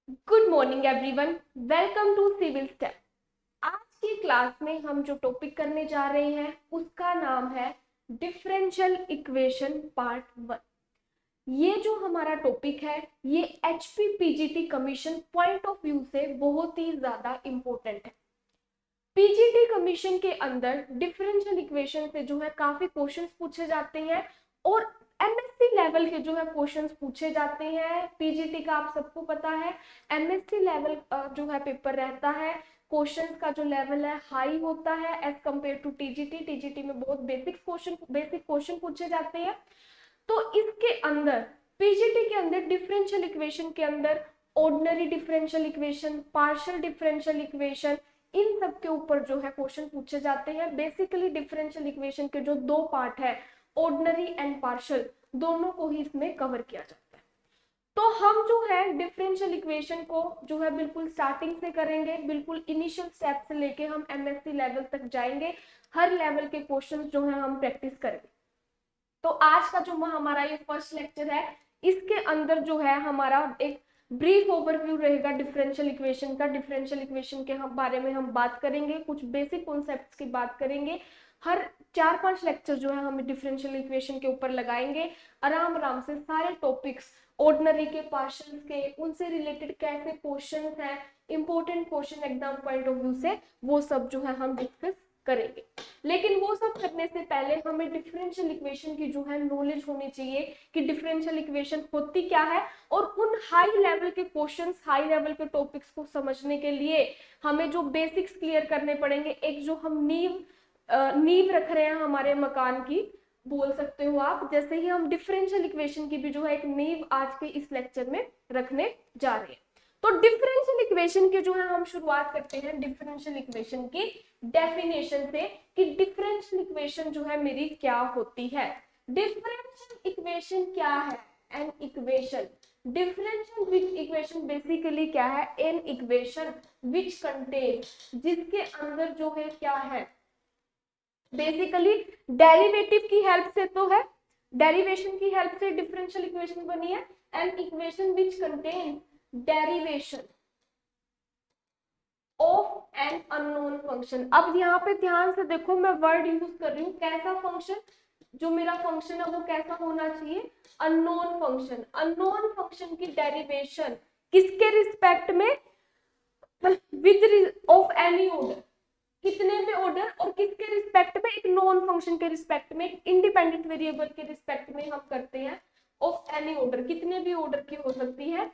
Good morning everyone, welcome to Civil Step. आज की class में हम जो टॉपिक करने जा रहे हैं उसका नाम है डिफरेंशियल इक्वेशन पार्ट वन। ये जो हमारा टॉपिक है ये एचपीपीजीटी कमीशन पॉइंट ऑफ व्यू से बहुत ही ज्यादा इंपॉर्टेंट है। पीजीटी कमीशन के अंदर डिफरेंशियल इक्वेशन से जो है काफी क्वेश्चंस पूछे जाते हैं और एमएससी लेवल के जो है क्वेश्चंस पूछे जाते हैं। पीजीटी का आप सबको पता है, एमएससी लेवल जो है पेपर रहता है, क्वेश्चंस का जो लेवल है हाई होता है as compare to TGT. TGT में बहुत बेसिक क्वेश्चन पूछे जाते हैं। तो इसके अंदर पीजीटी के अंदर डिफरेंशियल इक्वेशन के अंदर ordinary differential equation, partial differential equation, इन सब के ऊपर जो है क्वेश्चन पूछे जाते हैं। बेसिकली डिफरेंशियल इक्वेशन के जो दो पार्ट है, ऑर्डिनरी एंड पार्शियल, दोनों को ही इसमें कवर किया जाता है। तो हम जो है डिफरेंशियल इक्वेशन को जो है बिल्कुल स्टार्टिंग से करेंगे, बिल्कुल इनिशियल स्टेप से लेके हम एमएससी लेवल तक जाएंगे। हर लेवल के क्वेश्चंस जो है हम प्रैक्टिस करेंगे। तो आज का जो हमारा ये फर्स्ट लेक्चर है इसके अंदर जो है हमारा एक ब्रीफ ओवरव्यू रहेगा डिफरेंशियल इक्वेशन का। डिफरेंशियल इक्वेशन के हम बारे में हम बात करेंगे, कुछ बेसिक कॉन्सेप्ट्स की बात करेंगे। हर 4-5 लेक्चर जो है हम डिफरेंशियल इक्वेशन के ऊपर लगाएंगे। आराम आराम से सारे टॉपिक्स, ऑर्डिनरी के, पार्शियल के, उनसे रिलेटेड कैसे क्वेश्चंस हैं, important question exam point of view से, वो सब जो है हम डिस्कस करेंगे। लेकिन वो सब करने से पहले हमें डिफरेंशियल इक्वेशन की जो है नॉलेज होनी चाहिए कि डिफरेंशियल इक्वेशन होती क्या है। और उन हाई लेवल के क्वेश्चंस, हाई लेवल के टॉपिक्स को समझने के लिए हमें जो बेसिक्स क्लियर करने पड़ेंगे। एक जो हम नींव रख रहे हैं हमारे मकान की, बोल सकते हो आप। जैसे ही हम डिफरेंशियल इक्वेशन की भी जो है एक नींव आज के इस लेक्चर में रखने जा रहे हैं। तो डिफरेंशियल इक्वेशन की जो है हम शुरुआत करते हैं डिफरेंशियल इक्वेशन की डेफिनेशन से कि डिफरेंशियल इक्वेशन जो है मेरी क्या होती है। डिफरेंशियल इक्वेशन क्या है? An equation. Differential equation basically क्या है? एन इक्वेशन विच कंटेन्स, जिसके अंदर जो है क्या है, बेसिकली डेरिवेटिव की हेल्प से तो है, डेरिवेशन की हेल्प से डिफरेंशियल इक्वेशन बनी है। An equation which contains derivation of an unknown function. अब यहाँ पे ध्यान से देखो, मैं वर्ड यूज कर रही हूँ कैसा फंक्शन, जो मेरा फंक्शन है वो कैसा होना चाहिए? Unknown function. अननोन फंक्शन की डेरिवेशन किसके रिस्पेक्ट में? विद ऑफ एनी ऑर्डर, कितने पे ऑर्डर, और किसके रिस्पेक्ट में? एक नॉन फंक्शन के रिस्पेक्ट में, इंडिपेंडेंट वेरिएबल के रिस्पेक्ट में हम करते हैं ऑफ एनी ऑर्डर, कितने भी ऑर्डर की हो सकती है।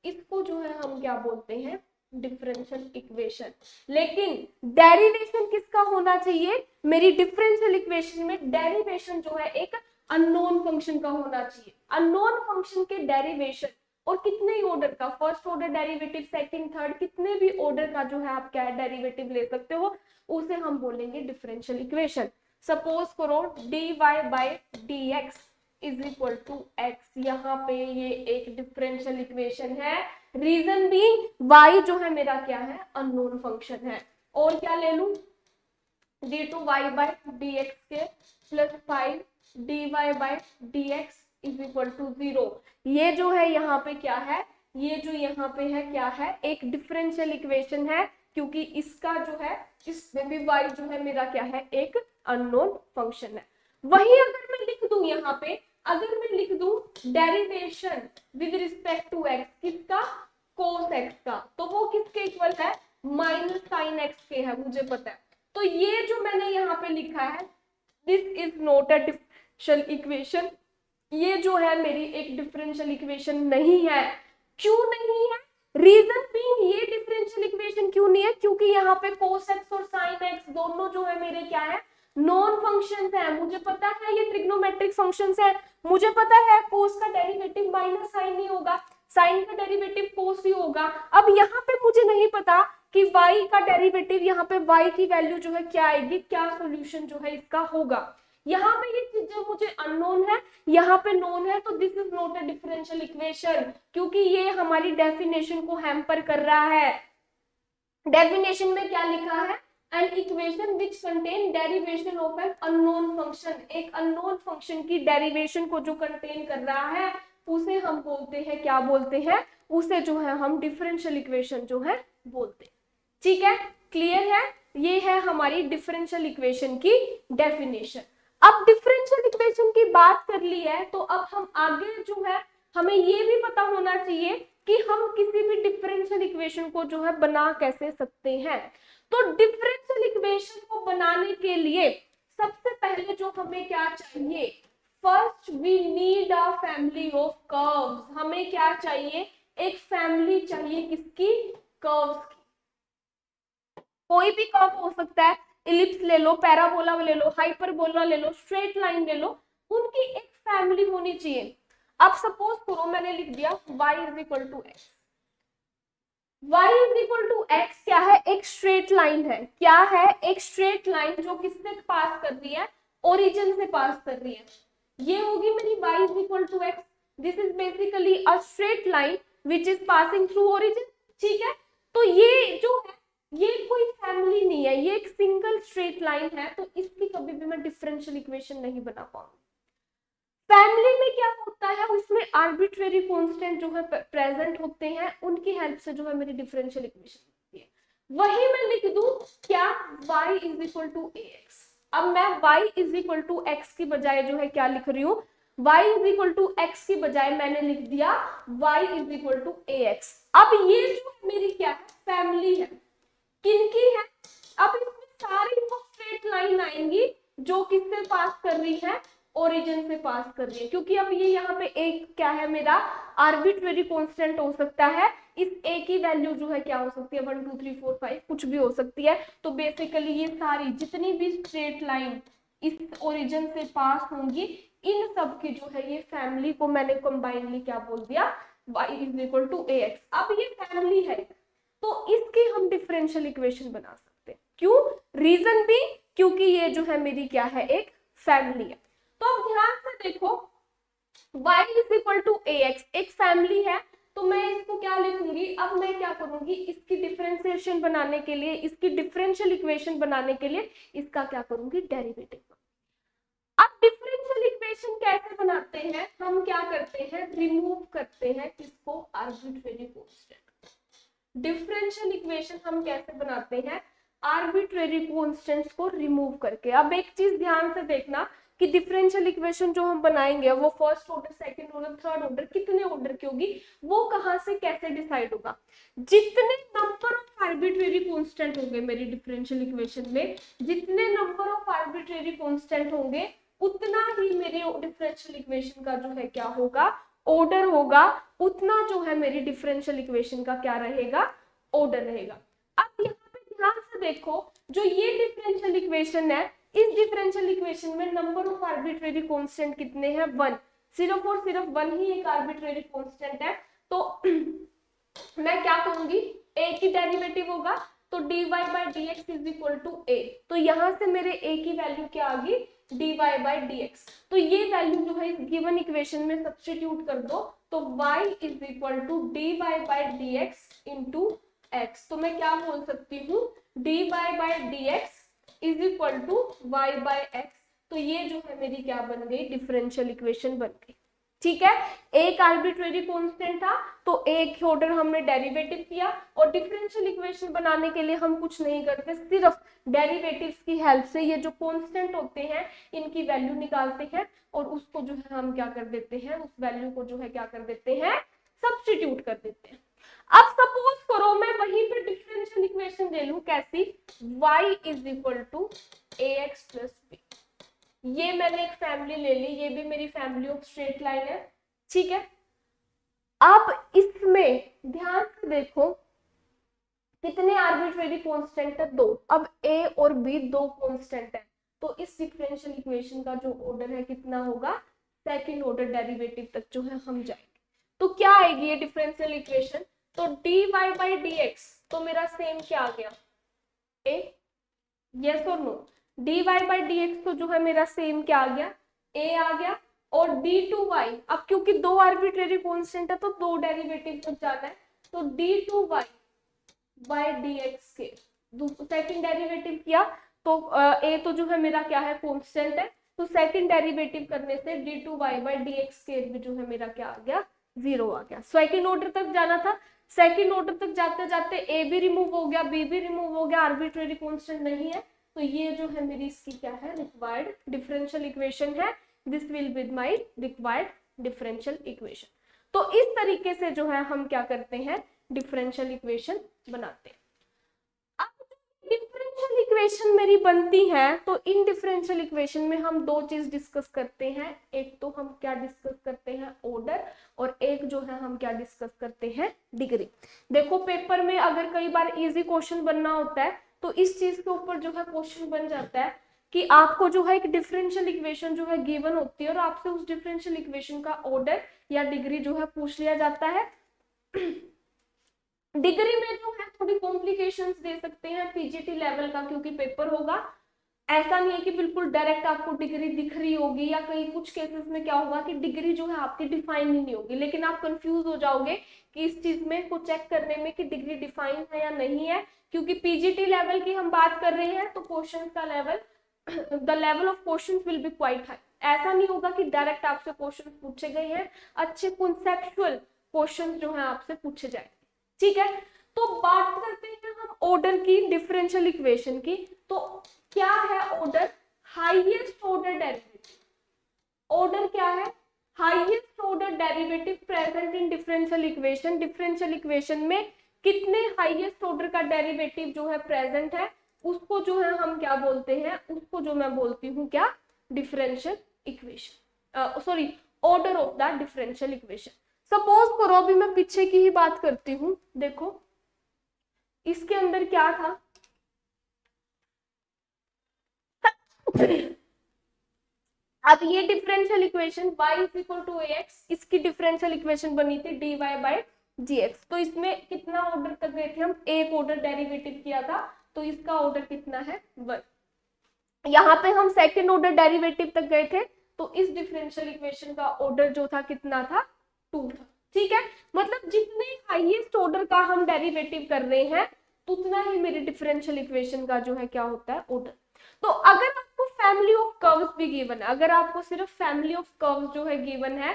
इसको जो है हम क्या बोलते हैं? Differential equation. लेकिन डेरिवेशन किसका होना चाहिए? मेरी डिफरेंशियल इक्वेशन में डेरिवेशन जो है एक अननोन फंक्शन का होना चाहिए। अननोन फंक्शन के डेरिवेशन, और कितने ही ऑर्डर का, first order derivative, second, third, कितने भी ऑर्डर का जो है आप क्या है डेरिवेटिव ले सकते हो, उसे हम बोलेंगे डिफरेंशियल इक्वेशन। सपोज करो dy by d x is equal to x, यहाँ पे ये एक डिफरेंशियल इक्वेशन है। रीजन बीइंग y जो है मेरा क्या है? अननोन फंक्शन है। और क्या ले लू? d2y बाई डी एक्स के plus 5 dy by d x is equal to 0। ये जो है यहाँ पे क्या है? ये जो यहाँ पे है क्या है? एक डिफरेंशियल इक्वेशन है, क्योंकि इसका जो है, इसमें भी y जो है मेरा क्या है? एक अननोन फंक्शन है। वही अगर मैं लिख दूं यहाँ पे, अगर मैं लिख दूं derivation with respect to x, किसका? cos x का, तो वो किसके इक्वल है? माइनस साइन x के है, मुझे पता है। तो ये जो मैंने यहाँ पे लिखा है, this is not a differential equation. ये जो है मेरी एक डिफरेंशियल इक्वेशन नहीं है। क्यों नहीं है? रीजन बीइंग, ये डिफरेंशियल इक्वेशन क्यों नहीं है? क्योंकि यहाँ पे cos x और sin x दोनों जो है मेरे क्या है? नॉन फंक्शंस है। मुझे पता है ये ट्रिग्नोमेट्रिक फंक्शंस है, मुझे पता है cos का डेरिवेटिव माइनस साइन नहीं होगा, साइन का डेरिवेटिव cos ही होगा। अब यहाँ पे मुझे नहीं पता कि y का डेरिवेटिव, यहाँ पे y की वैल्यू जो है क्या आएगी, क्या सॉल्यूशन जो है इसका होगा। यहाँ पे ये चीजें मुझे अननोन है, यहाँ पे नोन है, तो this is not a differential equation, क्योंकि ये हमारी डेफिनेशन को हैम्पर कर रहा है। डेफिनेशन में क्या लिखा है? An equation which contain derivation of an unknown function. एक अननोन फंक्शन की डेरिवेशन को जो कंटेन कर रहा है उसे हम बोलते हैं, क्या बोलते हैं? उसे जो है हम डिफरेंशियल इक्वेशन जो है बोलते हैं। ठीक है, क्लियर है? ये है हमारी डिफरेंशियल इक्वेशन की डेफिनेशन। अब डिफरेंशियल इक्वेशन की बात कर ली है तो अब हम आगे जो है हमें ये भी पता होना चाहिए कि हम किसी भी डिफरेंशियल इक्वेशन को जो है बना कैसे सकते हैं। तो डिफरेंशियल इक्वेशन को बनाने के लिए सबसे पहले जो हमें क्या चाहिए, first we need a family of curves. हमें क्या चाहिए, एक फैमिली चाहिए, किसकी? कर्व्स की। कोई भी कर्व हो सकता है, इलिप्स ले लो, पैराबोला ले लो, हाइपरबोला ले लो, स्ट्रेट लाइन ले लो, उनकी एक फैमिली होनी चाहिए। अब सपोज करो मैंने लिख दिया y is equal to x. y is equal to x क्या है? एक स्ट्रेट लाइन है। क्या है? एक स्ट्रेट लाइन जो किससे पास कर रही है? ओरिजिन से पास कर रही है। ये होगी मेरी y is equal to x. This is basically a straight line which is passing through origin. ठीक है, तो ये जो है ये कोई फैमिली नहीं है, ये एक सिंगल स्ट्रेट लाइन है, तो इसकी कभी भी मैं डिफरेंशियल इक्वेशन नहीं बना पाऊंगी। फैमिली में क्या होता है, उसमें आर्बिट्रेरी कांस्टेंट जो है प्रेजेंट होते हैं, उनकी हेल्प से जो है मेरी डिफरेंशियल इक्वेशन होती है। वही मैं लिख दूं क्या, y is equal to a x. अब मैं y is equal to x की बजाय जो है क्या लिख रही हूँ, y is equal to x की बजाय मैंने लिख दिया y is equal to a x. अब ये जो मेरी क्या है, फैमिली है, किनकी है? अब इसमें सारी वो स्ट्रेट लाइन आएंगी जो किससे पास कर रही है, ओरिजिन से पास कर रही है, क्योंकि अब ये यहाँ पे एक क्या है मेरा आर्बिट्रेरी कांस्टेंट हो सकता है। इस ए की वैल्यू जो है क्या हो सकती है, 1 2 3 4 5 कुछ भी हो सकती है। तो बेसिकली ये सारी जितनी भी स्ट्रेट लाइन इस ओरिजिन से पास होंगी, इन सब की जो है ये फैमिली को मैंने कंबाइनली क्या बोल दिया, y is equal to a x. अब ये फैमिली है तो इसकी हम डिफरेंशियल इक्वेशन बना सकते हैं। क्यों? रीजन भी क्योंकि ये जो है मेरी क्या है, एक फैमिली है। तो अब ध्यान से देखो, y is equal to a x एक फैमिली है, तो मैं इसको क्या लिखूंगी, अब मैं क्या करूंगी, इसकी डिफरेंशिएशन बनाने के लिए, इसकी डिफरेंशियल इक्वेशन बनाने के लिए इसका क्या करूंगी, डेरिवेटिव। अब डिफरेंशियल इक्वेशन कैसे बनाते हैं, हम क्या करते हैं, रिमूव करते हैं किसको, आर्बिट्रेरी कांस्टेंट। डिफरेंशियल इक्वेशन हम कैसे बनाते हैं, आर्बिट्रेरी कांस्टेंट्स को रिमूव करके। अब एक चीज ध्यान से देखना कि डिफरेंशियल इक्वेशन जो हम बनाएंगे वो first order, second order, third order, कितने ऑर्डर की होगी, वो कहां से कैसे डिसाइड होगा, जितने नंबर ऑफ आर्बिट्रेरी कांस्टेंट होंगे मेरी डिफरेंशियल इक्वेशन में, जितने नंबर ऑफ आर्बिट्रेरी कांस्टेंट होंगे उतना ही मेरे डिफरेंशियल इक्वेशन का जो है क्या होगा, ऑर्डर होगा, उतना जो है मेरी डिफरेंशियल इक्वेशन का क्या रहेगा, ऑर्डर रहेगा। अब यहाँ पे ध्यान से देखो, जो ये डिफरेंशियल इक्वेशन है, इस डिफरेंशियल इक्वेशन में नंबर ऑफ आर्बिट्रेरी कांस्टेंट कितने हैं, 1। सिर्फ और सिर्फ 1 ही एक आर्बिट्रेरी कांस्टेंट है। तो मैं क्या करूंगी, a की डेरिवेटिव होगा, तो dy by d x is equal to a. तो यहां से मेरे a की वैल्यू क्या आ गई, dy बाई डी एक्स। तो ये वैल्यू जो है इस गिवन इक्वेशन में सब्स्टिट्यूट कर दो, तो y is equal to dy by d x into x. तो मैं क्या बोल सकती हूँ, dy by d x is equal to y by x. तो ये जो है मेरी क्या बन गई, डिफरेंशियल इक्वेशन बन गई। ठीक है, एक आर्बिट्रेरी कांस्टेंट था तो एक ऑर्डर हमने डेरिवेटिव किया, और डिफरेंशियल इक्वेशन बनाने के लिए हम कुछ नहीं करते, सिर्फ डेरिवेटिव्स की हेल्प से ये जो कांस्टेंट होते हैं इनकी वैल्यू निकालते हैं, और उसको जो है हम क्या कर देते हैं, उस वैल्यू को जो है क्या कर देते हैं, सब्स्टिट्यूट कर देते हैं। अब सपोज करो मैं वहीं पे डिफरेंशियल इक्वेशन ले लूं, कैसी, y is equal to a x plus b. ये मैंने एक फैमिली ले ली, ये भी मेरी फैमिली ऑफ स्ट्रेट लाइन है। ठीक है, अब इसमें ध्यान से देखो कितने आर्बिट्रेरी कांस्टेंट है, 2। अब a और b दो कांस्टेंट है, तो इस डिफरेंशियल इक्वेशन का जो ऑर्डर है कितना होगा, सेकंड ऑर्डर डेरिवेटिव तक जो है हम जाएंगे। तो क्या आएगी ये डिफरेंशियल इक्वेशन, तो dy बाई डी एक्स, तो मेरा सेम क्या आ गया, a, यस और no, dy by d x तो जो है मेरा सेम क्या आ गया, a आ गया, और d2y, अब क्योंकि दो आर्बिट्रेरी कांस्टेंट है तो दो डेरिवेटिव तक जाना है, तो d2y बाई डी एक्स के सेकेंड डेरिवेटिव किया, तो a तो जो है मेरा क्या है, कांस्टेंट है, तो सेकेंड डेरिवेटिव करने से d2y by d x square भी जो है मेरा क्या आ गया, 0 आ गया। सेकंड ऑर्डर तक जाना था, सेकंड ऑर्डर तक जाते जाते ए भी रिमूव हो गया, बी भी रिमूव हो गया, आर्बिट्रेरी कांस्टेंट नहीं है, तो ये जो है मेरी इसकी क्या है, रिक्वायर्ड डिफरेंशियल इक्वेशन है। This will be my required differential equation. तो इस तरीके से जो है हम क्या करते हैं, डिफरेंशियल इक्वेशन बनाते हैं। डिफरेंशियल इक्वेशन मेरी बनती है, तो इन डिफरेंशियल इक्वेशन में हम दो चीज डिस्कस करते हैं। एक तो हम क्या डिस्कस करते हैं, ऑर्डर, और एक जो है हम क्या डिस्कस करते हैं, डिग्री। देखो पेपर में अगर कई बार इजी क्वेश्चन बनना होता है तो इस चीज के ऊपर जो है क्वेश्चन बन जाता है कि आपको जो है एक डिफरेंशियल इक्वेशन जो है गिवन होती है और आपसे उस डिफरेंशियल इक्वेशन का ऑर्डर या डिग्री जो है पूछ लिया जाता है। डिग्री में जो है थोड़ी कॉम्प्लिकेशंस दे सकते हैं पीजीटी लेवल का, क्योंकि पेपर होगा। ऐसा नहीं है कि बिल्कुल डायरेक्ट आपको डिग्री दिख रही होगी, या कई कुछ केसेस में क्या होगा कि डिग्री जो है आपकी डिफाइन ही नहीं होगी, लेकिन आप कंफ्यूज हो जाओगे कि इस चीज में को चेक करने में कि डिग्री डिफाइन है या नहीं है। क्योंकि पीजीटी लेवल की हम बात कर रहे हैं तो क्वेश्चन का level, the level of question will be quite high. ऐसा नहीं होगा कि डायरेक्ट आपसे क्वेश्चन पूछे गए हैं, अच्छे कॉन्सेप्चुअल क्वेश्चन जो है आपसे पूछे जाए। ठीक है, तो बात करते हैं हम ऑर्डर की, डिफरेंशियल इक्वेशन की। तो क्या है order, highest order derivative. Order क्या है, highest order derivative present in differential equation. Differential equation में कितने हाईएस्ट ऑर्डर का डेरिवेटिव जो है प्रेजेंट है, उसको जो है हम क्या बोलते हैं, उसको जो मैं बोलती हूँ क्या, differential equation, sorry, order of the differential equation. Suppose करो अभी मैं पीछे की ही बात करती हूँ, देखो इसके अंदर क्या था, अब ये differential equation y is equal to ax, इसकी डिफरेंशियल इक्वेशन बनी थी dy बाय dx। तो इसमें कितना ऑर्डर तक गए थे हम, एक ऑर्डर डेरिवेटिव किया था, तो इसका ऑर्डर कितना है, 1। यहाँ पे हम सेकेंड ऑर्डर डेरिवेटिव तक गए थे, तो इस डिफरेंशियल इक्वेशन का ऑर्डर जो था कितना था, 2 था। ठीक है, मतलब जितने हाईएस्ट ऑर्डर का हम डेरिवेटिव कर रहे हैं उतना ही मेरी डिफरेंशियल इक्वेशन का जो है क्या होता है, ऑर्डर। तो अगर आपको फैमिली ऑफ कर्व्स भी गिवन है, अगर आपको सिर्फ फैमिली ऑफ कर्व्स जो है गिवन है,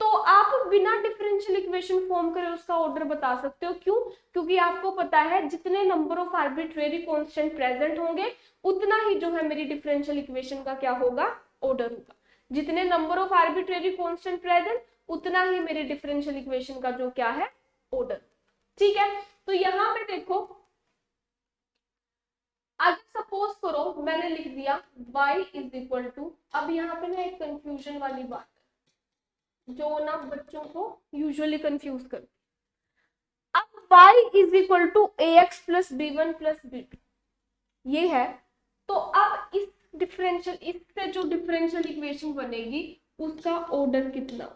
तो आप बिना डिफरेंशियल इक्वेशन फॉर्म करे उसका ऑर्डर बता सकते हो। क्यों, क्योंकि आपको पता है जितने number of arbitrary constant present होंगे उतना ही जो है मेरी डिफरेंशियल इक्वेशन का क्या होगा, ऑर्डर होगा। जितने number of arbitrary constant present उतना ही मेरे डिफरेंशियल इक्वेशन का जो क्या है, ऑर्डर। ठीक है, तो यहां पे देखो, अगर सपोज करो मैंने लिख दिया y इज इक्वल टू, अब यहाँ पे ना एक कंफ्यूजन वाली बात है जो ना बच्चों को यूजुअली कंफ्यूज करती है। अब y is equal to ax plus b1 plus b2 ये है, तो अब इस डिफरेंशियल, इससे जो डिफरेंशियल इक्वेशन बनेगी उसका ऑर्डर कितना,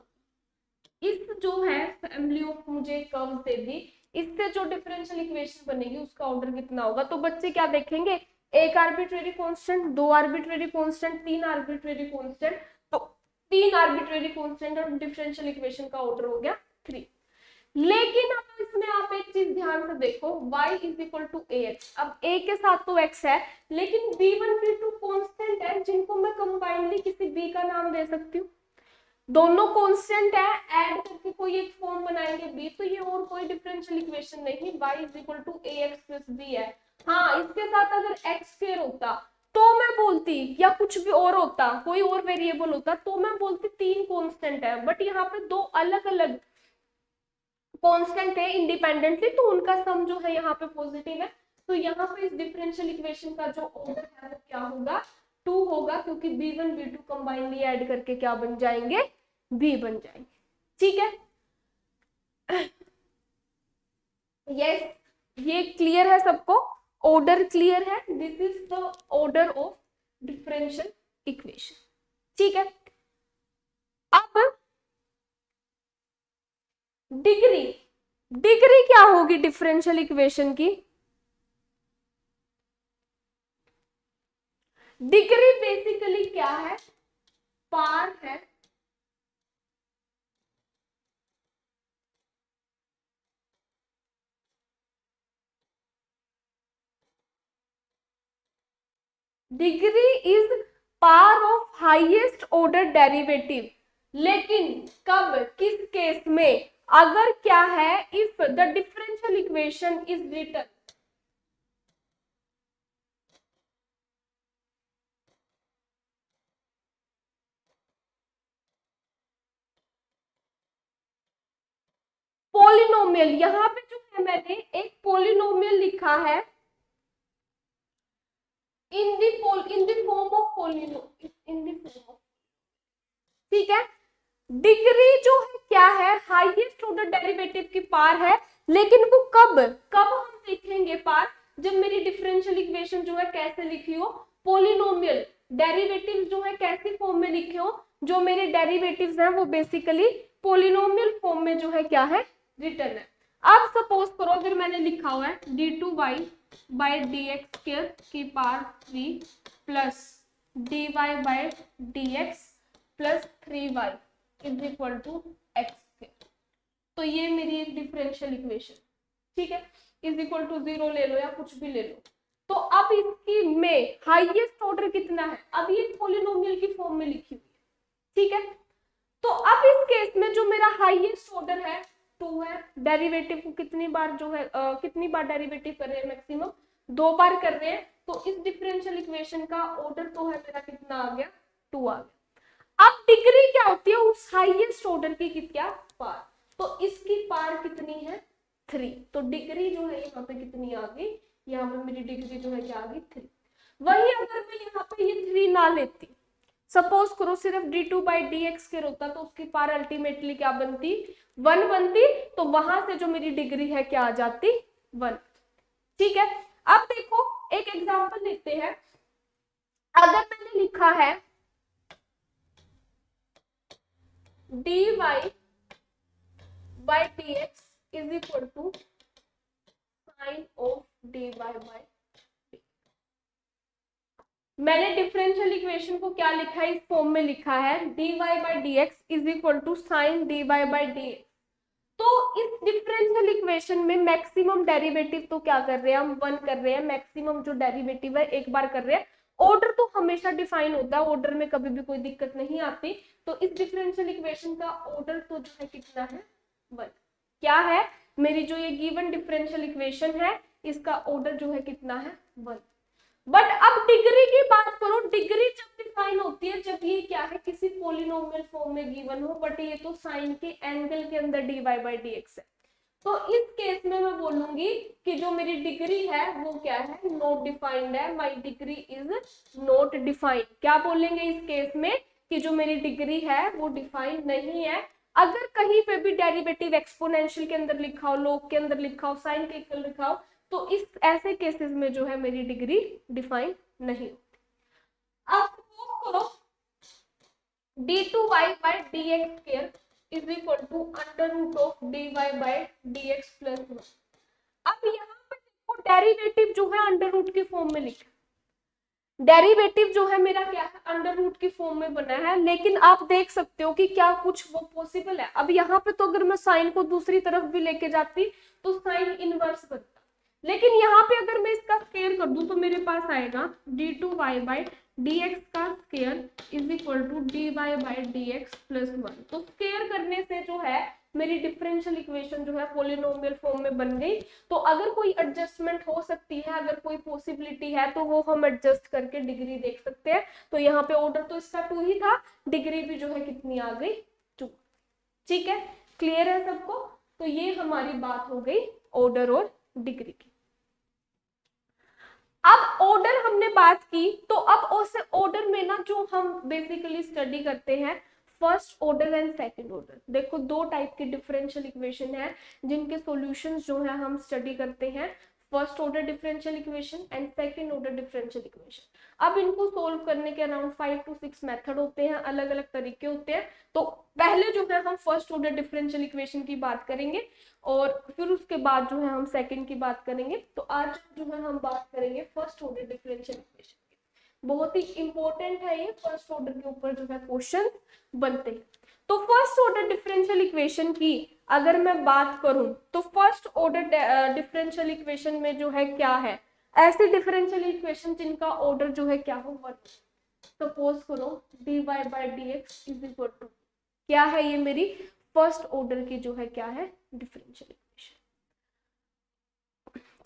इस जो है फैमिली ऑफ मुझे कर्व दे दी, इससे जो डिफरेंशियल इक्वेशन बनेगी उसका ऑर्डर कितना होगा। तो बच्चे क्या देखेंगे, एक आर्बिट्रेरी कांस्टेंट, दो आर्बिट्रेरी कांस्टेंट, तीन आर्बिट्रेरी कांस्टेंट, तो तीन आर्बिट्रेरी कांस्टेंट और डिफरेंशियल इक्वेशन का ऑर्डर हो गया 3। लेकिन अब इसमें आप एक चीज ध्यान से देखो, y is equal to ax। अब a के साथ तो x है, लेकिन b1 b2 कांस्टेंट है जिनको मैं कंबाइनली किसी b का नाम दे सकती हूँ। दोनों कांस्टेंट है, ऐड करके कोई एक फॉर्म बनाएंगे b, तो ये और कोई डिफरेंशियल इक्वेशन नहीं, y is equal to ax plus b है। हाँ, इसके साथ अगर x स्क्वायर होता तो मैं बोलती, या कुछ भी और होता, कोई और वेरिएबल होता, तो मैं बोलती तीन कांस्टेंट है, बट यहाँ पे दो अलग अलग कांस्टेंट है इंडिपेंडेंटली, तो उनका सम जो है यहाँ पे पॉजिटिव है। तो यहाँ पे इस डिफरेंशियल इक्वेशन का जो ऑर्डर है वो क्या होगा, 2 होगा, क्योंकि b1 b2 कंबाइनली ऐड करके क्या बन जाएंगे, b बन जाएंगे। ठीक है, यस, ये क्लियर है सबको, ऑर्डर क्लियर है, this is the order of differential equation. ठीक है, अब डिग्री, डिग्री क्या होगी डिफरेंशियल इक्वेशन की, डिग्री बेसिकली क्या है, पार है degree is power of highest order derivative लेकिन कब, किस केस में, अगर क्या है, if the differential equation is written, polynomial, यहां पे जो है मैंने एक पोलिनोमियल लिखा है in the form of polyno, in the form of, ठीक है। डिग्री जो है क्या है, हाईएस्ट ऑर्डर डेरिवेटिव की पार है, लेकिन वो कब कब हम देखेंगे पार, जब मेरी डिफरेंशियल इक्वेशन जो है कैसे लिखी हो, पोलिनोमियल, डेरिवेटिव जो है कैसी फॉर्म में लिखे हो, जो मेरे डेरिवेटिव्स हैं वो बेसिकली पोलिनोमियल फॉर्म में जो है क्या है, रिटर्न है। अब सपोज करो अगर मैंने लिखा हुआ है d2y by d x square की power 3 plus dy by d x plus 3y is equal to x square, तो ये मेरी एक डिफरेंशियल इक्वेशन, ठीक है, इज इक्वल टू 0 ले लो या कुछ भी ले लो। तो अब इसकी में हाईएस्ट ऑर्डर कितना है, अब ये पॉलिनोमियल की फॉर्म में लिखी हुई है, ठीक है। तो अब इस केस में जो मेरा हाईएस्ट ऑर्डर है 2 है, डेरिवेटिव को कितनी बार जो है कितनी बार डेरिवेटिव कर रहे हैं, मैक्सिमम 2 बार कर रहे हैं, तो इस डिफरेंशियल इक्वेशन का ऑर्डर तो है मेरा कितना आ गया, 2 आ गया। अब डिग्री क्या होती है उस हाईएस्ट ऑर्डर की, क्या पार, तो इसकी पार कितनी है 3, तो डिग्री जो है यहाँ पे कितनी आ गई, यहाँ पे मेरी डिग्री जो है क्या आ गई 3। वही अगर मैं यहाँ पे ये 3 ना लेती, सपोज करो सिर्फ d2 बाई डी एक्स के होता, तो उसकी पार अल्टीमेटली क्या बनती, 1 बनती, तो वहां से जो मेरी डिग्री है क्या आ जाती, 1, ठीक है। अब देखो एक एग्जांपल लेते हैं, अगर मैंने लिखा है dy by d x is equal to sine of dy by, मैंने डिफरेंशियल इक्वेशन को क्या लिखा है, इस फॉर्म में लिखा है dy by d x is equal to sine dy by d x. तो इस डिफरेंशियल इक्वेशन में मैक्सिमम डेरिवेटिव तो क्या कर रहे हैं हम, 1 कर रहे हैं, मैक्सिमम जो डेरिवेटिव है एक बार कर रहे हैं, ऑर्डर तो हमेशा डिफाइन होता है, ऑर्डर में कभी भी कोई दिक्कत नहीं आती, तो इस डिफरेंशियल इक्वेशन का ऑर्डर तो जो है कितना है, 1। क्या है मेरी जो ये गिवन डिफरेंशियल इक्वेशन है, इसका ऑर्डर जो है कितना है, 1। बट अब डिग्री की बात करो, डिग्री जब डिफाइन होती है जब ये क्या है, किसी पोलिनोमियल फॉर्म में गिवन हो, बट ये तो साइन के एंगल के अंदर dy बाई डी एक्स है, तो इस केस में मैं बोलूंगी कि जो मेरी डिग्री है वो क्या है, नॉट डिफाइंड है, my degree is not defined. क्या बोलेंगे इस केस में कि जो मेरी डिग्री है वो डिफाइंड नहीं है। अगर कहीं पे भी डेरिवेटिव एक्सपोनेंशियल के अंदर लिखा हो, लॉग के अंदर लिखा हो, साइन के अंदर लिखा हो, तो इस ऐसे केसेस में जो है मेरी डिग्री डिफाइन नहीं होती। अब सपोज करो d2y by d x square is equal to under root of dy by d x plus 1। अब यहाँ पे देखो डेरिवेटिव जो है अंडर रूट की फॉर्म में लिखा, डेरिवेटिव जो है मेरा क्या है, अंडर रूट की फॉर्म में बना है, लेकिन आप देख सकते हो कि क्या कुछ वो पॉसिबल है। अब यहाँ पे तो अगर मैं साइन को दूसरी तरफ भी लेके जाती तो साइन इनवर्स बनता, लेकिन यहाँ पे अगर मैं इसका स्क्वायर कर दूं तो मेरे पास आएगा d2y बाई डी एक्स का square is equal to dy by d x plus 1। तो स्क्वायर करने से जो है मेरी डिफरेंशियल इक्वेशन जो है पोलिनोमियल फॉर्म में बन गई। तो अगर कोई एडजस्टमेंट हो सकती है, अगर कोई पॉसिबिलिटी है, तो वो हम एडजस्ट करके डिग्री देख सकते हैं। तो यहाँ पे ऑर्डर तो इसका 2 ही था, डिग्री भी जो है कितनी आ गई, 2। ठीक है, क्लियर है सबको। तो ये हमारी बात हो गई ऑर्डर और डिग्री की। अब ऑर्डर हमने बात की, तो अब उस ऑर्डर में ना जो हम बेसिकली स्टडी करते हैं first order and second order. देखो 2 टाइप के डिफरेंशियल इक्वेशन है जिनके सॉल्यूशंस जो है हम स्टडी करते हैं, first order differential equation and second order differential equation. अब इनको सोल्व करने के अराउंड 5 to 6 मेथड होते हैं, अलग अलग तरीके होते हैं। तो पहले जो है हम फर्स्ट ऑर्डर डिफरेंशियल इक्वेशन की बात करेंगे और फिर उसके बाद जो है हम सेकंड की बात करेंगे। तो आज जो है हम बात करेंगे फर्स्ट ऑर्डर डिफरेंशियल इक्वेशन की। बहुत ही इंपॉर्टेंट है ये, फर्स्ट ऑर्डर के ऊपर जो है क्वेश्चन बनते हैं। तो फर्स्ट ऑर्डर डिफरेंशियल इक्वेशन की अगर मैं बात करूं तो फर्स्ट ऑर्डर डिफरेंशियल इक्वेशन में जो है क्या है, ऐसे डिफरेंशियल इक्वेशन जिनका ऑर्डर जो है क्या हो 1। सपोज करो dy by d x is equal to, क्या है ये मेरी फर्स्ट ऑर्डर की जो है क्या है डिफरेंशियल इक्वेशन,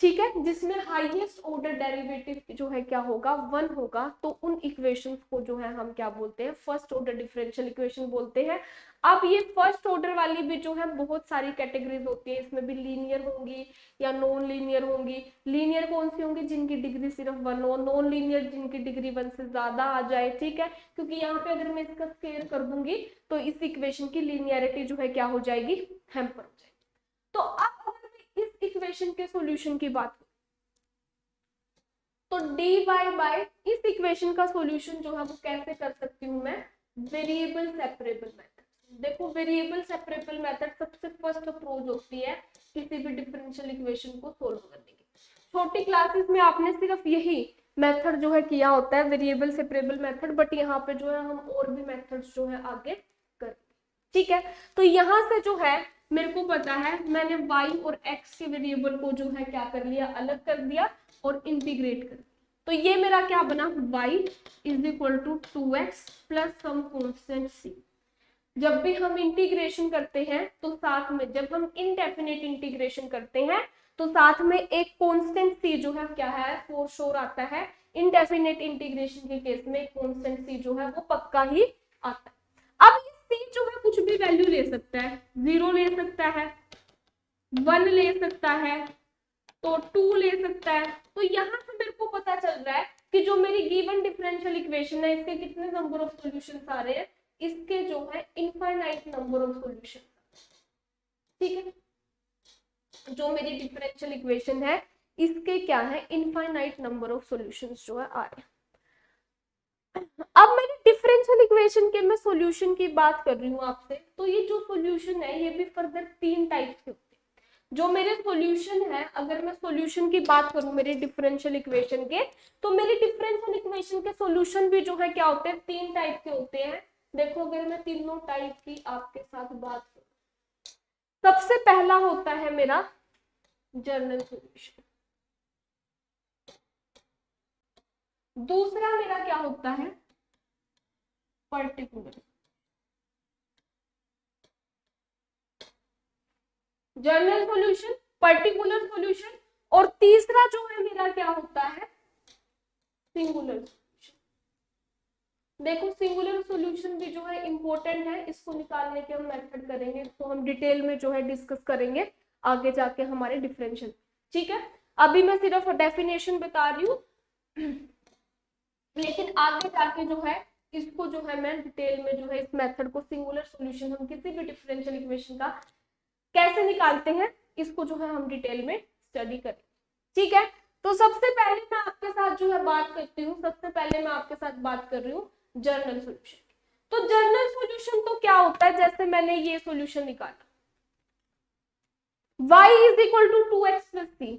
ठीक है, जिसमें हाईएस्ट ऑर्डर डेरिवेटिव जो है क्या होगा 1 होगा, तो उन इक्वेशंस को जो है हम क्या बोलते हैं फर्स्ट ऑर्डर डिफरेंशियल इक्वेशन बोलते हैं। अब ये फर्स्ट ऑर्डर वाली भी जो है बहुत सारी कैटेगरीज होती है, इसमें भी लीनियर होंगी या नॉन लीनियर होंगी। लीनियर कौन सी होंगी, जिनकी डिग्री सिर्फ 1 हो, नॉन लीनियर जिनकी डिग्री 1 से ज्यादा आ जाए, ठीक है, क्योंकि यहाँ पे अगर मैं इसका स्क्वायर कर दूंगी तो इस इक्वेशन की लीनियरिटी जो है क्या हो जाएगी, हैम्पर हो जाएगी। तो अब अगर मैं इस इक्वेशन के सॉल्यूशन की बात करूं तो dy बाय इस इक्वेशन का सॉल्यूशन जो है वो कैसे कर सकती हूँ मैं, वेरिएबल सेपरेबल मेथड। देखो वेरिएबल सेपरेबल मेथड सबसे फर्स्ट अप्रोच होती है किसी भी डिफरेंशियल इक्वेशन को सोल्व करने की। छोटी क्लासेस में आपने सिर्फ यही मेथड जो है किया होता है, वेरिएबल सेपरेबल मेथड, बट यहाँ पे जो है हम और भी मेथड्स जो है आगे कर, ठीक है। तो यहाँ से जो है मेरे को पता है मैंने y और x के वेरिएबल को जो है क्या कर लिया, अलग कर दिया और इंटीग्रेट कर दिया। तो ये मेरा क्या बना, y is equal to 2x plus some constant c। जब भी हम इंटीग्रेशन करते हैं तो साथ में, जब हम इनडेफिनेट इंटीग्रेशन करते हैं तो साथ में एक कांस्टेंट c जो है क्या है फॉर श्योर आता है। इनडेफिनेट इंटीग्रेशन के केस में कांस्टेंट c जो है वो पक्का ही आता है। अब ये c जो है कुछ भी वैल्यू ले सकता है, 0 ले सकता है, 1 ले सकता है, तो 2 ले सकता है। तो यहाँ से मेरे को पता चल रहा है कि जो मेरी गिवन डिफरेंशियल इक्वेशन है इसके कितने नंबर ऑफ सॉल्यूशंस आ रहे हैं, इसके जो है इनफाइनाइट नंबर ऑफ सॉल्यूशन, ठीक है। जो मेरी डिफरेंशियल इक्वेशन है इसके क्या है इनफाइनाइट नंबर ऑफ सॉल्यूशंस जो है आ रहे हैं। अब मेरी डिफरेंशियल इक्वेशन के मैं सॉल्यूशन की बात कर रही हूँ आपसे, तो ये जो सॉल्यूशन है ये भी फर्दर 3 टाइप्स के होते हैं। जो मेरे सॉल्यूशन है, अगर मैं सॉल्यूशन की बात करूं मेरी डिफरेंशियल इक्वेशन के, तो मेरी डिफरेंशियल इक्वेशन के सॉल्यूशन भी जो है क्या होते हैं 3 टाइप के होते हैं। देखो अगर मैं तीनों टाइप की आपके साथ बात करूं, सबसे पहला होता है मेरा जनरल सॉल्यूशन, दूसरा मेरा क्या होता है particular, general solution, particular solution, और तीसरा जो है मेरा क्या होता है सिंगुलर सॉल्यूशन। देखो सिंगुलर सॉल्यूशन भी जो है इंपॉर्टेंट है, इसको निकालने के हम मेथड करेंगे, इसको हम डिटेल में जो है डिस्कस करेंगे आगे जाके हमारे डिफरेंशियल, ठीक है। अभी मैं सिर्फ डेफिनेशन बता रही हूँ, लेकिन आगे जाके जो है इसको जो है मैं डिटेल में जो है इस मेथड को, सिंगुलर सॉल्यूशन हम किसी भी डिफरेंशियल इक्वेशन का कैसे निकालते हैं इसको जो है हम डिटेल में स्टडी करें, ठीक है। तो सबसे पहले मैं आपके साथ जो है बात करती हूँ, सबसे पहले मैं आपके साथ बात कर रही हूँ जनरल सॉल्यूशन। तो जनरल सॉल्यूशन तो क्या होता है, जैसे मैंने ये सॉल्यूशन निकाला y is equal to 2x plus c,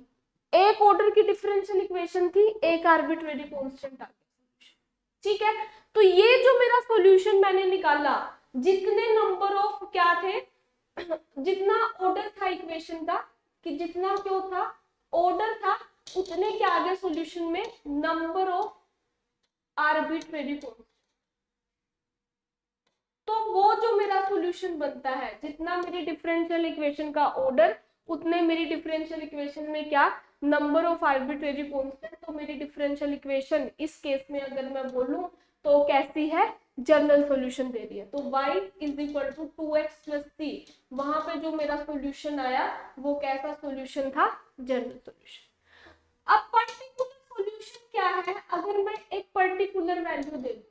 एक ऑर्डर की डिफरेंशियल इक्वेशन थी, एक आर्बिट्रेरी कांस्टेंट आ गया, ठीक है। तो ये जो मेरा सॉल्यूशन मैंने निकाला, जितने नंबर ऑफ क्या थे, जितना ऑर्डर था इक्वेशन का, कि जितना क्यों था ऑर्डर था, उतने के आगे सॉल्यूशन में नंबर ऑफ आर्बिट्रेरी कांस्टेंट, तो वो जो मेरा सॉल्यूशन बनता है, जितना मेरी डिफरेंशियल इक्वेशन का ऑर्डर उतने मेरी डिफरेंशियल इक्वेशन में क्या नंबर ऑफ आर्बिट्रेरी कांस्टेंट। तो मेरी डिफरेंशियल इक्वेशन इस केस में अगर मैं बोलूं तो कैसी है, जनरल सॉल्यूशन दे रही है। तो y is equal to 2x plus c, वहां पे जो मेरा सॉल्यूशन आया वो कैसा सॉल्यूशन था, जनरल सॉल्यूशन। अब पर्टिकुलर सॉल्यूशन क्या है, अगर मैं एक पर्टिकुलर वैल्यू दे दूं,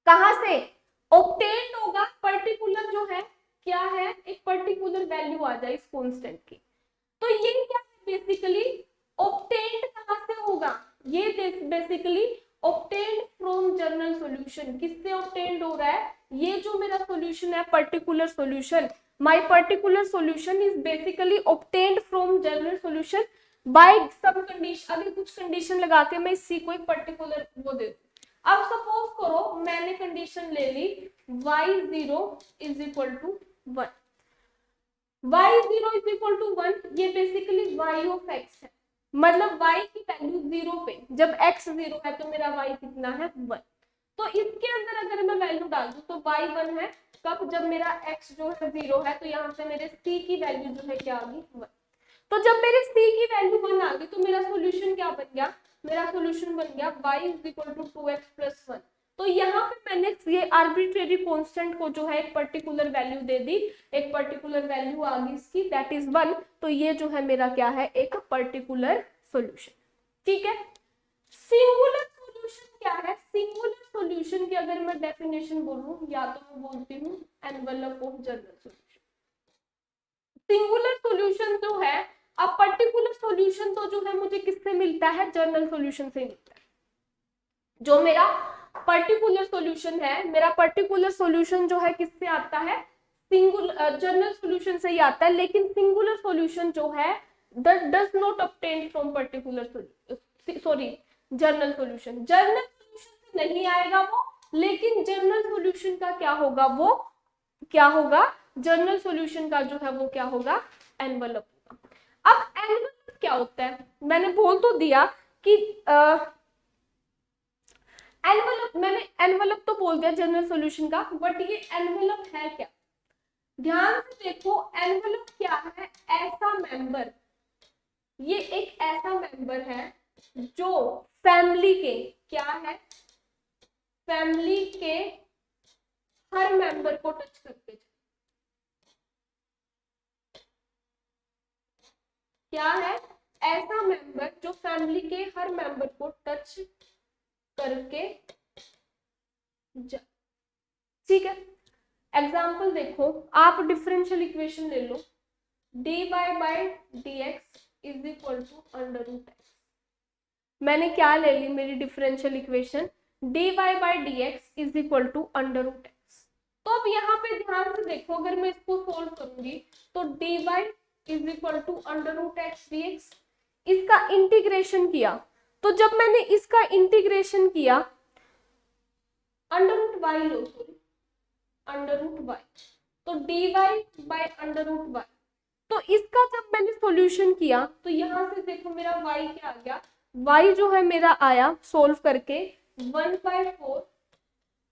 कहां से ऑब्टेन्ड होगा, पर्टिकुलर जो है क्या है एक पर्टिकुलर वैल्यू आ जाए इस कांस्टेंट की, तो ये क्या है बेसिकली ऑब्टेन्ड कहां से होगा, ये basically obtained from general solution. किससे ऑब्टेन्ड हो रहा है, ये जो मेरा सॉल्यूशन है particular solution, my particular solution is basically obtained from general solution by some condition. अभी कुछ कंडीशन लगा के मैं इसी को एक पर्टिकुलर वो दे दूं। अब सपोज करो मैंने कंडीशन ले ली y0 is equal to 1, y0 is equal to 1, ये बेसिकली y ऑफ x है, मतलब y की वैल्यू 0 पे, जब x 0 है तो मेरा y कितना है 1। तो इसके अंदर अगर मैं वैल्यू डाल दूं तो y1 है कब, जब मेरा x जो है 0 है, तो यहाँ से मेरे c की वैल्यू जो है क्या आ गई 1। तो जब मेरे c की वैल्यू 1 आ गई तो मेरा सोल्यूशन क्या बन गया, मेरा सोल्यूशन बन गया y is equal to 2x plus 1। तो यहाँ पे मैंने ये आर्बिट्रेरी कांस्टेंट को जो है एक पर्टिकुलर वैल्यू दे दी, एक पर्टिकुलर वैल्यू आ गई इसकी दैट इज 1। तो ये जो है मेरा क्या है, एक पर्टिकुलर सॉल्यूशन। ठीक है, सिंगुलर सॉल्यूशन क्या है, सिंगुलर सॉल्यूशन की अगर मैं डेफिनेशन बोलूं या तो मैं बोलती हूँ envelope of general solution. Singular solution जो है, अब पर्टिकुलर सॉल्यूशन तो जो है मुझे किससे मिलता है, जनरल सॉल्यूशन से मिलता है। जो मेरा पर्टिकुलर सॉल्यूशन है, मेरा पर्टिकुलर सॉल्यूशन जो है किससे आता है, सिंगुलर जनरल सॉल्यूशन से ही आता है। लेकिन सिंगुलर सॉल्यूशन जो है that does not obtain from particular sorry general solution, general solution से नहीं आएगा वो, लेकिन जनरल सॉल्यूशन का क्या होगा, वो क्या होगा, जनरल सॉल्यूशन का जो है वो क्या होगा, एनवेलप होगा। अब एनवेलप क्या होता है, मैंने बोल तो दिया कि एनवेलप, मैंने एनवेलप तो बोल दिया जनरल सॉल्यूशन का, बट ये एनवेलप है क्या, ध्यान से देखो। एनवेलप क्या है, ऐसा मेंबर, ये एक ऐसा मेंबर है जो फैमिली के क्या है, फैमिली के हर मेंबर को टच करके, क्या है, ऐसा मेंबर जो फैमिली के हर मेंबर को टच करके ठीक है। एग्जाम्पल देखो, आप डिफरेंशियल इक्वेशन ले लो, dy by dx is equal to under root x. मैंने क्या ले ली, मेरी differential equation dy by dx is equal to under root x. तो अब यहाँ पे ध्यान से देखो, अगर मैं इसको सोल्व करूंगी तो dy is equal to under root x dx, इसका इंटीग्रेशन किया, तो जब मैंने इसका इंटीग्रेशन किया, अंडर रूट वाई लो, सॉरी अंडर रूट वाई, तो dy by under root y, तो इसका जब मैंने सॉल्यूशन किया तो यहां से देखो मेरा y क्या आ गया, y जो है मेरा आया सोल्व करके 1/4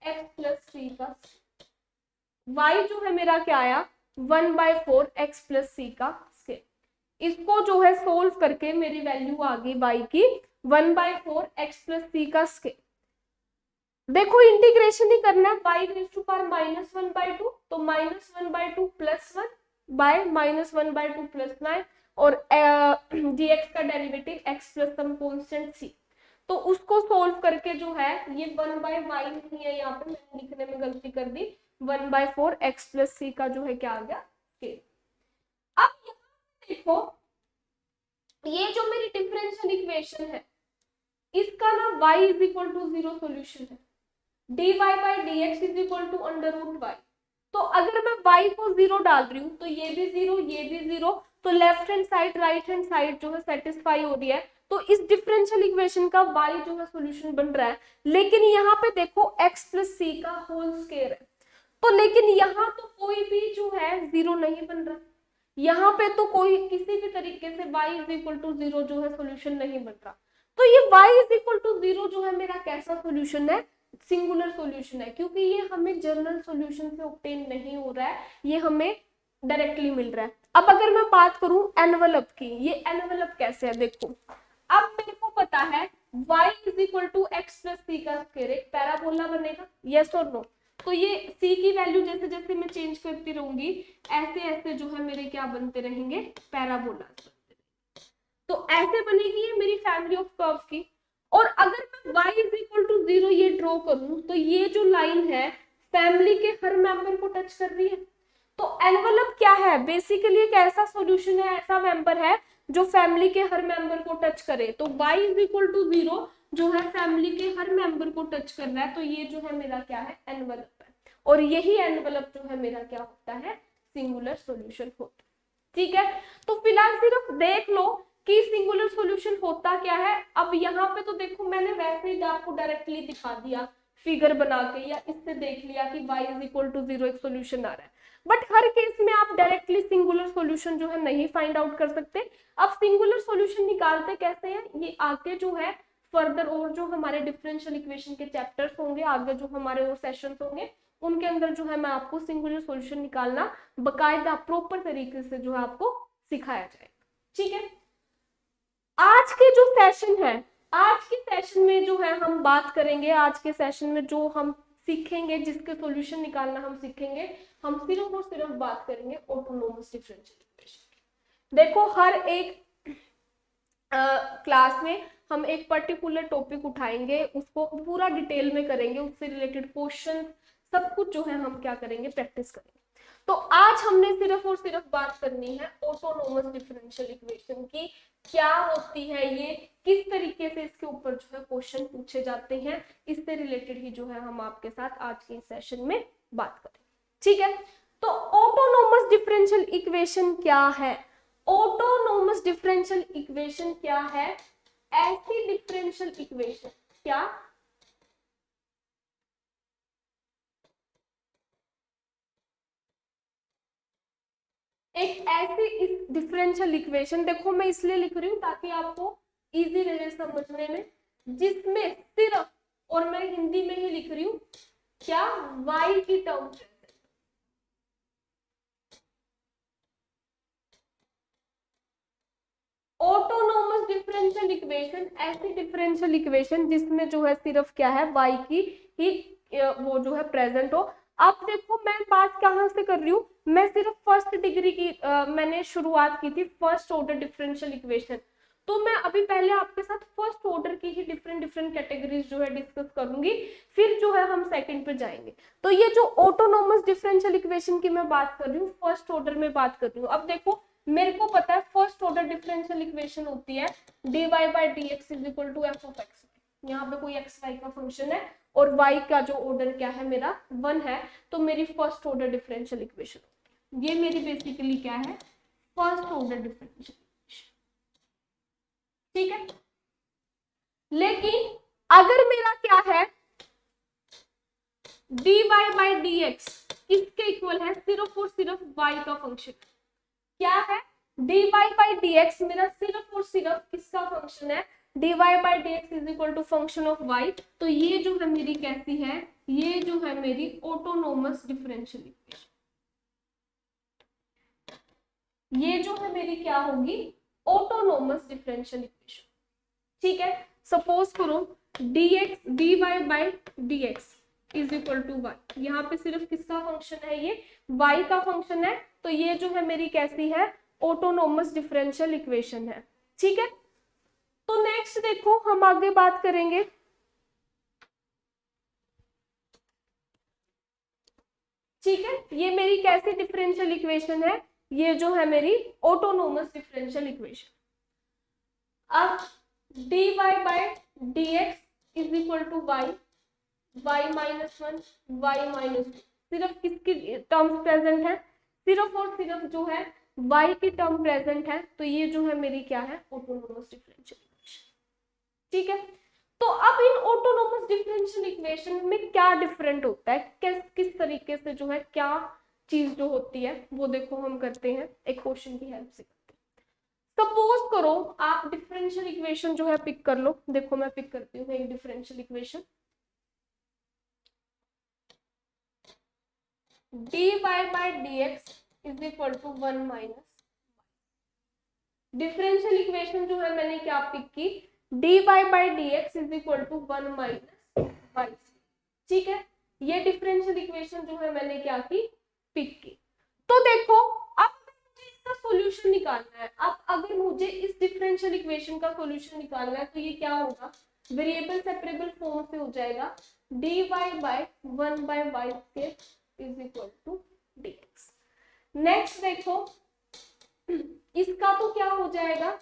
x प्लस सी का, y जो है मेरा क्या आया 1/4 x प्लस सी का स्केयर। इसको जो है सोल्व करके मेरी वैल्यू आ गई y की 1/4 x प्लस सी का स्केयर। देखो इंटीग्रेशन ही करना है, y रेज़ टू पावर -1/2, तो -1/2 प्लस 1 बाय -1/2 प्लस 9, और dx का derivative x plus some constant c, तो उसको सोल्व करके जो है ये 1/y नहीं है, यहाँ पे मैंने लिखने में गलती कर दी, 1/4 x प्लस c का जो है क्या आ गया k। अब यहाँ देखो, ये जो मेरी डिफरेंशियल इक्वेशन है इसका ना y is equal to 0 solution है, dy by dx is equal to under root y। तो अगर मैं y को 0 डाल रही हूँ तो ये भी 0, ये भी 0, तो left hand side right hand side जो है सेटिस्फाई हो रही है, तो इस डिफरेंशियल इक्वेशन का y जो है सॉल्यूशन बन रहा है। लेकिन यहाँ पे देखो x प्लस सी का होल स्क्वायर है, तो लेकिन यहाँ तो कोई भी जो है 0 नहीं बन रहा, यहाँ पे तो कोई किसी भी तरीके से y इज इक्वल टू 0 जो है सॉल्यूशन नहीं बन रहा। तो ये y इज इक्वल टू 0 जो है मेरा कैसा सॉल्यूशन है, सिंगुलर सॉल्यूशन है, क्योंकि ये हमें जनरल सॉल्यूशन से ऑब्टेन नहीं हो रहा है, ये हमें डायरेक्टली मिल रहा है। अब अगर मैं बात करूं एनवेलप की, ये एनवेलप कैसे है देखो, अब मेरे को पता है y is equal to x plus c का स्क्वायर, एक पैराबोला बनेगा, यस और नो। तो ये c की वैल्यू जैसे जैसे मैं चेंज करती रहूंगी ऐसे ऐसे जो है मेरे क्या बनते रहेंगे, पैराबोला। तो ऐसे बनेगी ये मेरी फैमिली ऑफ कर्व की। और अगर मैं y इज इक्वल टू 0 ये ड्रॉ करूं तो ये जो लाइन है फैमिली के हर मेंबर को टच कर रही है। तो एनवेलप क्या है, बेसिकली एक ऐसा सॉल्यूशन है, ऐसा मेंबर है जो फैमिली के हर मेंबर को टच करे। तो y इज इक्वल टू 0 जो है फैमिली के हर मेंबर को टच कर रहा है, तो ये जो है मेरा क्या है, एनवेलप है। और यही एनवेलप जो है मेरा क्या होता है, सिंगुलर सॉल्यूशन होता है। ठीक है, तो फिलहाल सिर्फ देख लो कि सिंगुलर सॉल्यूशन होता क्या है। अब यहाँ पे तो देखो मैंने वैसे ही आपको डायरेक्टली दिखा दिया फिगर बना के, या इससे देख लिया कि y इज इक्वल टू 0 एक सॉल्यूशन आ रहा है, बट हर केस में आप डायरेक्टली सिंगुलर सॉल्यूशन जो है नहीं फाइंड आउट कर सकते। अब सिंगुलर सॉल्यूशन निकालते कैसे हैं, ये आके जो है फर्दर और जो हमारे डिफरेंशियल इक्वेशन के चैप्टर्स होंगे, आगे जो हमारे और सेशंस होंगे, उनके अंदर जो है मैं आपको सिंगुलर सॉल्यूशन निकालना बकायदा प्रॉपर तरीके से जो है आपको सिखाया जाएगा। ठीक है, आज के जो सेशन है, आज के सेशन में जो है हम बात करेंगे, आज के सेशन में जो हम सीखेंगे, जिसके सॉल्यूशन निकालना हम सीखेंगे, हम सिर्फ और सिर्फ बात करेंगे ऑटोनोमस डिफरेंशियल इक्वेशन। देखो हर एक क्लास में हम एक पर्टिकुलर टॉपिक उठाएंगे, उसको पूरा डिटेल में करेंगे, उससे रिलेटेड क्वेश्चन सब कुछ जो है हम क्या करेंगे, प्रैक्टिस करेंगे। तो आज हमने सिर्फ और सिर्फ बात करनी है ऑटोनोमस डिफरेंशियल इक्वेशन की, क्या होती है ये, किस तरीके से इसके ऊपर जो है क्वेश्चन पूछे जाते हैं, इससे रिलेटेड ही जो है हम आपके साथ आज के सेशन में बात करें। ठीक है, तो ऑटोनोमस डिफरेंशियल इक्वेशन क्या है? ऑटोनोमस डिफरेंशियल इक्वेशन क्या है? ऐसी डिफरेंशियल इक्वेशन, क्या एक ऐसी डिफरेंशियल इक्वेशन, देखो मैं इसलिए लिख रही हूं ताकि आपको इजी रहे समझने में, जिसमें सिर्फ, और मैं हिंदी में ही लिख रही हूं, क्या y की टर्म, ऑटोनोमस डिफरेंशियल इक्वेशन, ऐसी डिफरेंशियल इक्वेशन जिसमें जो है सिर्फ क्या है, y की ही वो जो है प्रेजेंट हो। अब देखो मैं बात कहां से कर रही हूँ, मैं सिर्फ फर्स्ट डिग्री की मैंने शुरुआत की थी फर्स्ट ऑर्डर डिफरेंशियल इक्वेशन, तो मैं अभी पहले आपके साथ फर्स्ट ऑर्डर की ही डिफरेंट डिफरेंट कैटेगरीज जो है डिस्कस करूंगी, फिर जो है हम सेकंड पे जाएंगे। तो ये जो ऑटोनोमस डिफरेंशियल इक्वेशन की मैं बात कर रही हूँ, फर्स्ट ऑर्डर में बात कर रही हूँ। अब देखो मेरे को पता है फर्स्ट ऑर्डर डिफरेंशियल इक्वेशन होती है dy by dx is equal to f of x. यहाँ पे कोई एक्स वाई का फंक्शन है और y का जो ऑर्डर क्या है मेरा 1 है, तो मेरी फर्स्ट ऑर्डर डिफरेंशियल इक्वेशन होती है। ये मेरी बेसिकली क्या है, फर्स्ट ऑर्डर डिफरेंशियल इक्वेशन। ठीक है, लेकिन अगर मेरा क्या है dy by dx इसके इक्वल है सिर्फ और सिर्फ y का फंक्शन, क्या है dy by dx मेरा सिर्फ और सिर्फ किसका फंक्शन है, dy by dx is equal to function of y, तो ये जो है मेरी कैसी है, ये जो है मेरी ऑटोनोमस डिफरेंशियल इक्वेशन, ये जो है मेरी क्या होगी, ऑटोनोमस डिफरेंशियल इक्वेशन। ठीक है, सपोज करो dx dy by dx is equal to y, यहाँ पे सिर्फ किसका फंक्शन है, ये y का फंक्शन है, तो ये जो है मेरी कैसी है, ऑटोनोमस डिफरेंशियल इक्वेशन है। ठीक है, तो नेक्स्ट देखो हम आगे बात करेंगे, ठीक है, ये मेरी कैसी डिफरेंशियल इक्वेशन है, ये जो है मेरी ऑटोनोमस डिफरेंशियल इक्वेशन। अब dy by dx is equal to y, y minus 1 y minus 2, सिर्फ किसकी टर्म्स प्रेजेंट है, सिर्फ और सिर्फ जो है y की टर्म प्रेजेंट है, तो ये जो है मेरी क्या है, ऑटोनोमस डिफरेंशियल इक्वेशन। ठीक है, तो अब इन ऑटोनोमस डिफरेंशियल इक्वेशन में क्या डिफरेंट होता है, किस तरीके से जो है क्या चीज जो होती है, वो देखो हम करते हैं एक क्वेश्चन की हेल्प से। सपोज करो आप डिफरेंशियल इक्वेशन जो है पिक कर लो, देखो मैं पिक करती हूँ एक differential equation, dy by dx is equal to 1 minus, differential equation जो है मैंने क्या पिक की, dy by dx is equal to 1 minus y। ठीक है, ये डिफरेंशियल इक्वेशन जो है मैंने क्या की, पिक की। तो देखो अब मुझे इसका सॉल्यूशन निकालना है, अब अगर मुझे इस डिफरेंशियल इक्वेशन का सॉल्यूशन निकालना है तो ये क्या होगा, वेरिएबल सेपरेबल फॉर्म से हो जाएगा, dy by 1 by y square is equal to dx। Next देखो इसका तो क्या हो जाएगा,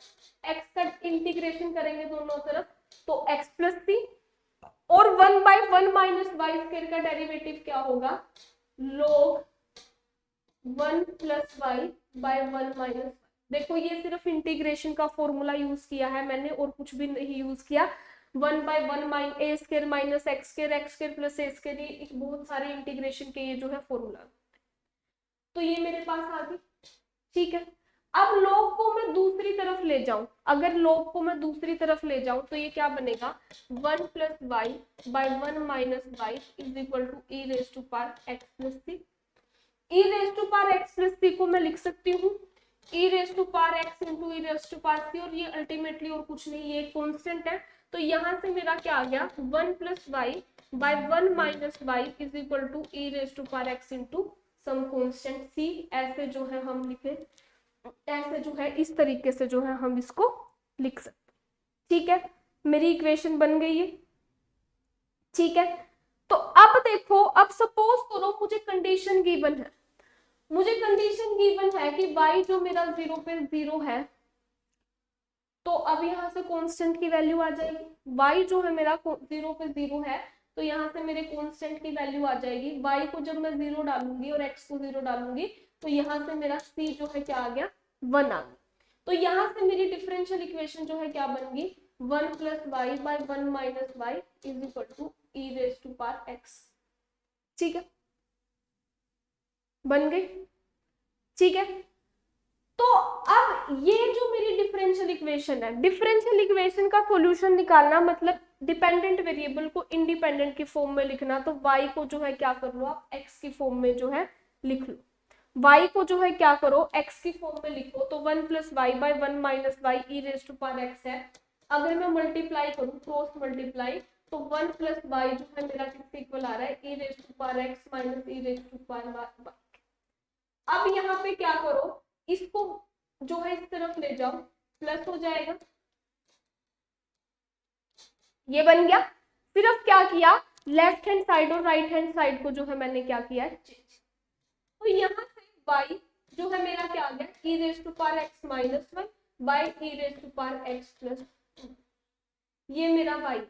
x का इंटीग्रेशन करेंगे दोनों तरफ, तो x प्लस सी, और 1 by 1 माइनस वाई स्क्वायर का डेरिवेटिव क्या होगा, log 1 plus y by 1 minus. देखो ये सिर्फ इंटीग्रेशन का फॉर्मूला यूज किया है मैंने और कुछ भी नहीं यूज किया, 1 by 1 minus A square minus x square plus A square, ये बहुत सारे इंटीग्रेशन के ये जो है फॉर्मूला, तो ये मेरे पास आ गई। ठीक है, अब log को मैं दूसरी तरफ ले जाऊं, अगर log को मैं दूसरी तरफ ले जाऊं तो ये क्या बनेगा 1 plus y by 1 minus y is equal to e raise to power x plus c. E raise to power x plus c को मैं लिख सकती हूँ e raise to power x into e raise to power c, और ये ultimately और कुछ नहीं, ये कॉन्स्टेंट है। तो यहाँ से मेरा क्या आ गया 1 plus y by 1 minus y is equal to e raise to power x into some constant c. ऐसे जो है हम लिखे, ऐसे जो है इस तरीके से जो है हम इसको लिख सकते। ठीक है, मेरी इक्वेशन बन गई है। ठीक है, तो अब देखो, अब सपोज करो मुझे कंडीशन गिवन है, मुझे कंडीशन गिवन है कि y जो मेरा 0 पे 0 है, तो अब यहाँ से कांस्टेंट की वैल्यू आ जाएगी। y जो है मेरा 0 पे 0 है, तो यहाँ से मेरे कांस्टेंट की वैल्यू आ जाएगी। y को जब मैं 0 डालूंगी और x को 0 डालूंगी तो यहाँ से मेरा c जो है क्या आ गया 1 आ गया। तो यहाँ से मेरी डिफरेंशियल इक्वेशन जो है क्या बन गई 1 plus y by 1 minus y is equal to e raise to power x. ठीक है, बन गई। ठीक है, तो अब ये जो मेरी डिफरेंशियल इक्वेशन है, डिफरेंशियल इक्वेशन का सॉल्यूशन निकालना मतलब डिपेंडेंट वेरिएबल को इंडिपेंडेंट की फॉर्म में लिखना। तो y को जो है क्या कर लो आप x की फॉर्म में जो है लिख लो, y को जो है क्या करो x की फॉर्म में लिखो। तो 1 plus y by 1 minus y e raise to power x है। अगर मैं मल्टीप्लाई करूँ क्रॉस मल्टीप्लाई, तो 1 प्लस वाई जो है मेरा किसके इक्वल आ रहा है e raise to power x minus e raise to power y. अब यहाँ पे क्या करो, इसको जो है इस तरफ ले जाओ, प्लस हो जाएगा, ये बन गया। सिर्फ क्या किया लेफ्ट हैंड साइड और राइट हैंड साइड को जो है मैंने क्या किया है चेंज। तो यहाँ से y जो है मेरा क्या आ गया e raise to power x minus 1 by e raise to power x plus 2, ये मेरा y।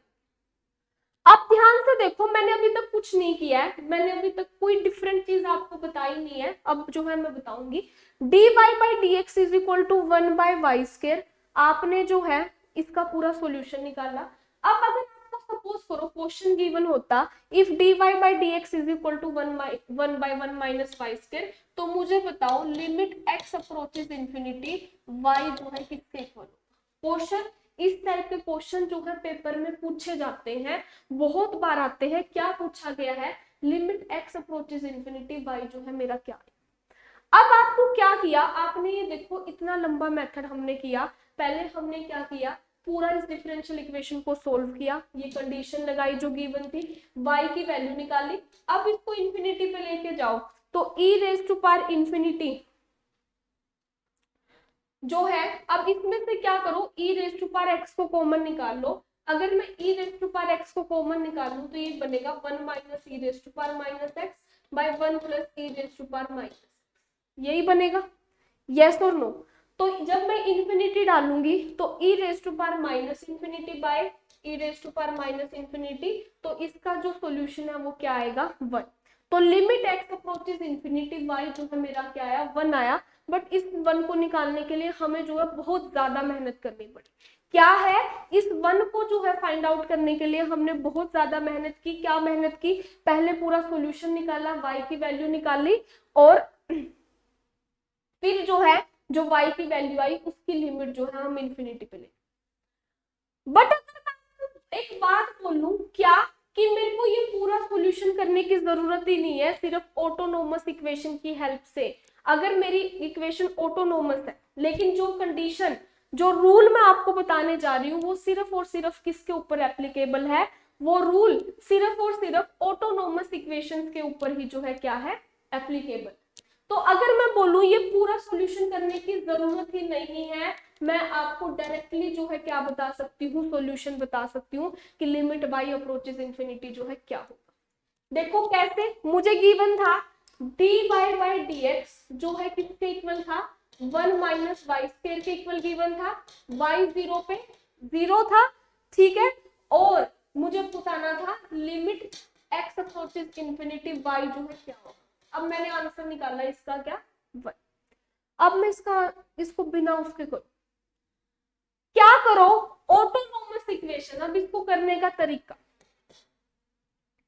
अब ध्यान से देखो, मैंने अभी तक कुछ नहीं किया है, मैंने अभी तक कोई डिफरेंट चीज आपको बताई नहीं है। अब जो है मैं बताऊंगी dy by d x is equal to 1 by y square. आपने जो है इसका पूरा सॉल्यूशन निकाला। अब अगर आपको सपोज करो क्वेश्चन गिवन होता if dy by d x is equal to 1 by 1 minus y square, तो मुझे बताओ limit x approaches infinity y जो है किसके इक्वल होगा। क्वेश्चन इस टाइप के क्वेश्चन जो है पेपर में पूछे जाते हैं, बहुत बार आते हैं। क्या पूछा गया है limit x approaches infinity y जो है मेरा क्या है। अब आपको क्या किया, आपने ये देखो इतना लंबा मेथड हमने किया। पहले हमने क्या किया पूरा इस डिफरेंशियल इक्वेशन को सोल्व किया, ये कंडीशन लगाई जो गिवन थी, y की वैल्यू निकाली। अब इसको इंफिनिटी पे लेके जाओ, तो e raise to power infinity जो है, अब इसमें से क्या करो e raise to power x को कॉमन निकाल लो। अगर मैं e raise to power x को कॉमन निकालूं तो ये बनेगा 1 minus e raise to power minus x by 1 plus e raise to power minus, यही बनेगा। यस और नो। तो जब मैं इंफिनिटी डालूंगी तो e raise to power minus infinity by e raise to power minus infinity, तो इसका जो सॉल्यूशन है वो क्या आएगा 1। तो limit x approaches infinity y जो है मेरा क्या आया 1 आया। बट इस 1 को निकालने के लिए हमें जो है बहुत ज्यादा मेहनत करनी पड़ी। क्या है इस 1 को जो है फाइंड आउट करने के लिए हमने बहुत ज्यादा मेहनत की। क्या मेहनत की, पहले पूरा सॉल्यूशन निकाला, y की वैल्यू निकाली, और फिर जो है जो y की वैल्यू आई उसकी लिमिट जो है हम इंफिनिटी पे ले। बट अगर मैं एक बात बोलूं क्या कि मेरे को ये पूरा सॉल्यूशन करने की जरूरत ही नहीं है, सिर्फ ऑटोनोमस इक्वेशन की हेल्प से। अगर मेरी इक्वेशन ऑटोनोमस है, लेकिन जो कंडीशन जो रूल मैं आपको बताने जा रही हूँ वो सिर्फ और सिर्फ किसके ऊपर एप्लीकेबल है, वो रूल सिर्फ और सिर्फ ऑटोनोमस इक्वेशंस के ऊपर ही जो है क्या है एप्लीकेबल। तो अगर मैं बोलूं ये पूरा सॉल्यूशन करने की जरूरत ही नहीं है, मैं आपको डायरेक्टली जो है क्या बता सकती हूँ सॉल्यूशन बता सकती हूँ कि लिमिट y अप्रोचेस इंफिनिटी जो है क्या होगा। देखो कैसे, मुझे गिवन था dy बाई डी एक्स जो है किसके इक्वल था 1 माइनस वाई स्क्वायर के इक्वल गिवन था, y 0 पे 0 था। ठीक है, और मुझे बताना था limit x approaches infinity y जो है क्या होगा। अब मैंने आंसर निकाला इसका क्या 1। अब मैं इसको बिना उसके करूं, क्या करो ऑटोनोमस इक्वेशन। अब इसको करने का तरीका,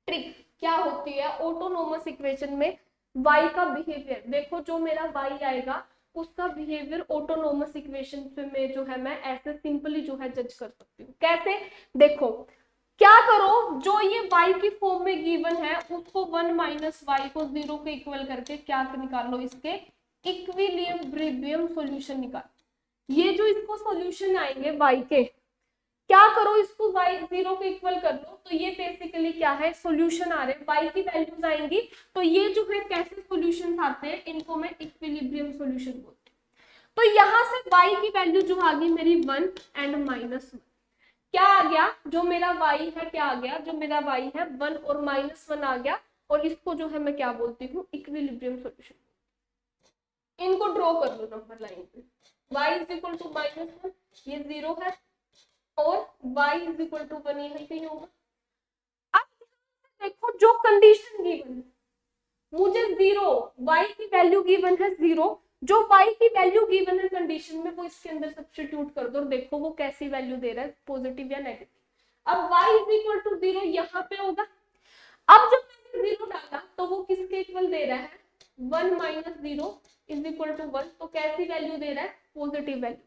ट्रिक क्या होती है ऑटोनोमस इक्वेशन में y का बिहेवियर। देखो जो मेरा y आएगा उसका बिहेवियर ऑटोनोमस इक्वेशन में जो है मैं ऐसे सिंपली जो है जज कर सकती हूँ। कैसे? देखो, क्या करो, जो ये y की फॉर्म में गिवन है उसको 1 माइनस वाई को 0 के इक्वल करके क्या निकालो, इसके इक्विलिब्रियम सॉल्यूशन निकालो। ये जो इसको सॉल्यूशन आएंगे y के, क्या करो, इसको y 0 के इक्वल कर लो, तो ये बेसिकली क्या है, सॉल्यूशन आ रहे हैं, y की वैल्यूज आएंगी, तो ये जो है कैसे सॉल्यूशंस आते हैं, इनको मैं इक्विलिब्रियम सॉल्यूशन बोलती हूँ। तो यहाँ से y की वैल्यू जो आ गई मेरी 1 एंड -1, क्या आ गया, जो मेरा y है, क्या आ गया, जो मेरा y है 1 और -1 आ गया, और इसको जो है मैं क्या बोलती हूँ, इक्विलिब्रियम सॉल्यूशन। इनको ड्रॉ कर लो नंबर लाइन पे, y इज इक्वल टू -1, ये 0 है, और y इज इक्वल टू 1 यही कहीं होगा। अब देखो, जो कंडीशन गिवन है, मुझे 0, y की वैल्यू गिवन है 0, जो y की वैल्यू गिवन है कंडीशन में वो इसके अंदर सब्स्टिट्यूट कर दो और देखो वो कैसी वैल्यू दे रहा है, पॉजिटिव या नेगेटिव। अब y इज इक्वल टू 0 यहाँ पे होगा। अब जब मैंने 0 डाला तो वो किसके इक्वल दे रहा है, 1 माइनस 0 इज इक्वल टू 1, तो कैसी वैल्यू दे रहा है, पॉजिटिव वैल्यू।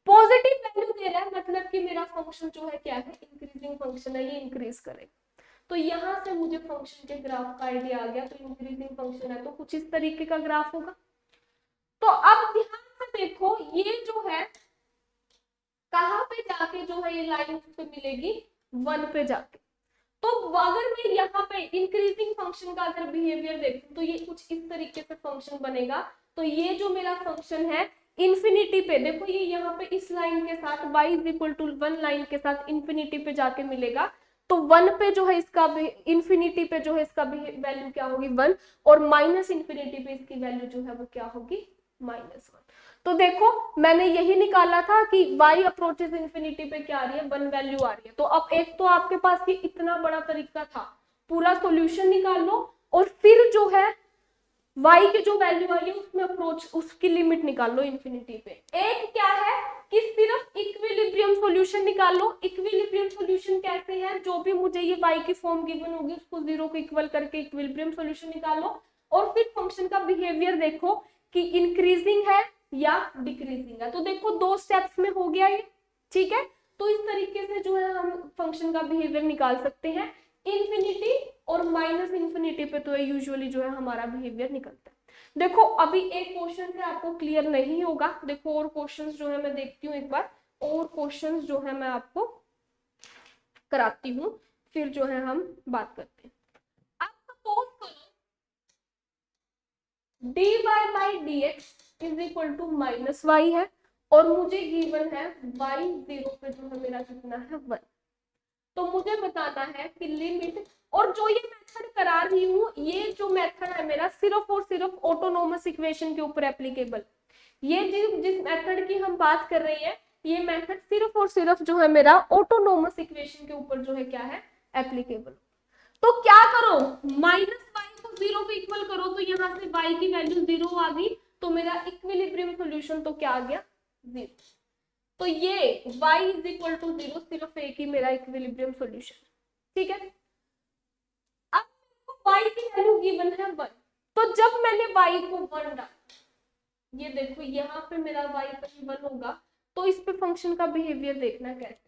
पॉजिटिव वैल्यू दे रहा है मतलब कि मेरा फंक्शन जो है क्या है, इंक्रीजिंग फंक्शन है, ये इंक्रीज करेगा। तो यहाँ से मुझे फंक्शन के ग्राफ का आइडिया आ गया, तो इंक्रीजिंग फंक्शन है तो कुछ इस तरीके का ग्राफ होगा। तो अब ध्यान से देखो, ये जो है कहाँ पे जाके जो है ये लाइन पे मिलेगी, 1 पे जाके। तो अगर मैं यहाँ पे इंक्रीजिंग फंक्शन का अगर बिहेवियर देखूं तो ये कुछ इस तरीके से फंक्शन बनेगा। तो ये जो मेरा फंक्शन है इन्फिनिटी पे, देखो ये यहाँ पे इस लाइन के साथ y is equal to 1 line के साथ इन्फिनिटी पे जाके मिलेगा, तो 1 पे जो है इसका इन्फिनिटी पे जो है इसका वैल्यू क्या होगी, 1, और माइनस इन्फिनिटी पे इसकी वैल्यू जो है वो क्या होगी, -1। तो देखो मैंने यही निकाला था कि y अप्रोचेस इन्फिनिटी पे क्या आ रही है, 1 वैल्यू आ रही है। तो अब एक तो आपके पास ये इतना बड़ा तरीका था, पूरा सॉल्यूशन निकाल लो और फिर जो है y की जो वैल्यू आई है उसमें अप्रोच, उसकी लिमिट निकाल लो इन्फिनिटी पे। एक क्या है कि सिर्फ इक्विलिब्रियम सॉल्यूशन निकाल लो। इक्विलिब्रियम सॉल्यूशन कैसे है, जो भी मुझे ये y की फॉर्म गिवन होगी उसको 0 को इक्वल करके इक्विलिब्रियम सॉल्यूशन निकाल लो, और फिर फंक्शन का बिहेवियर देखो कि इंक्रीजिंग है या डिक्रीजिंग है। तो देखो 2 स्टेप्स में हो गया ये, ठीक है। तो इस तरीके से जो है हम फंक्शन का बिहेवियर निकाल सकते हैं। इन्फिनिटी और माइनस इन्फिनिटी पे तो यूजुअली जो है हमारा बिहेवियर निकलता है। देखो अभी एक क्वेश्चन से आपको क्लियर नहीं होगा, देखो और क्वेश्चंस जो है मैं देखती हूँ एक बार, और क्वेश्चंस जो है मैं आपको कराती हूँ, फिर जो है हम बात करते हैं। आप सपोज करो dy by dx is equal to -y है, और मुझे गिवन है y 0 पे जो है मेरा कितना है, 1। तो मुझे बताना है कि लिमिट, और जो ये मेथड करा रही हूँ, ये जो मेथड है मेरा सिर्फ और सिर्फ ऑटोनोमस इक्वेशन के ऊपर एप्लीकेबल। ये जिस मेथड की हम बात कर रहे हैं, ये मेथड सिर्फ और सिर्फ जो है मेरा ऑटोनोमस इक्वेशन के ऊपर जो है क्या है, एप्लीकेबल। तो क्या करो, -y को 0 के इक्वल करो, तो यहाँ से y की वैल्यू 0 आ गई, तो मेरा इक्विलिब्रियम सॉल्यूशन तो क्या आ गया, 0। तो ये y इज इक्वल टू 0 सिर्फ एक ही मेरा इक्विलिब्रियम सॉल्यूशन, ठीक है। अब y की वैल्यू गिवन है 1, तो जब मैंने y को 1 डाला, ये देखो यहाँ पे मेरा y कहीं 1 होगा, तो इस पे फंक्शन का बिहेवियर देखना कैसे।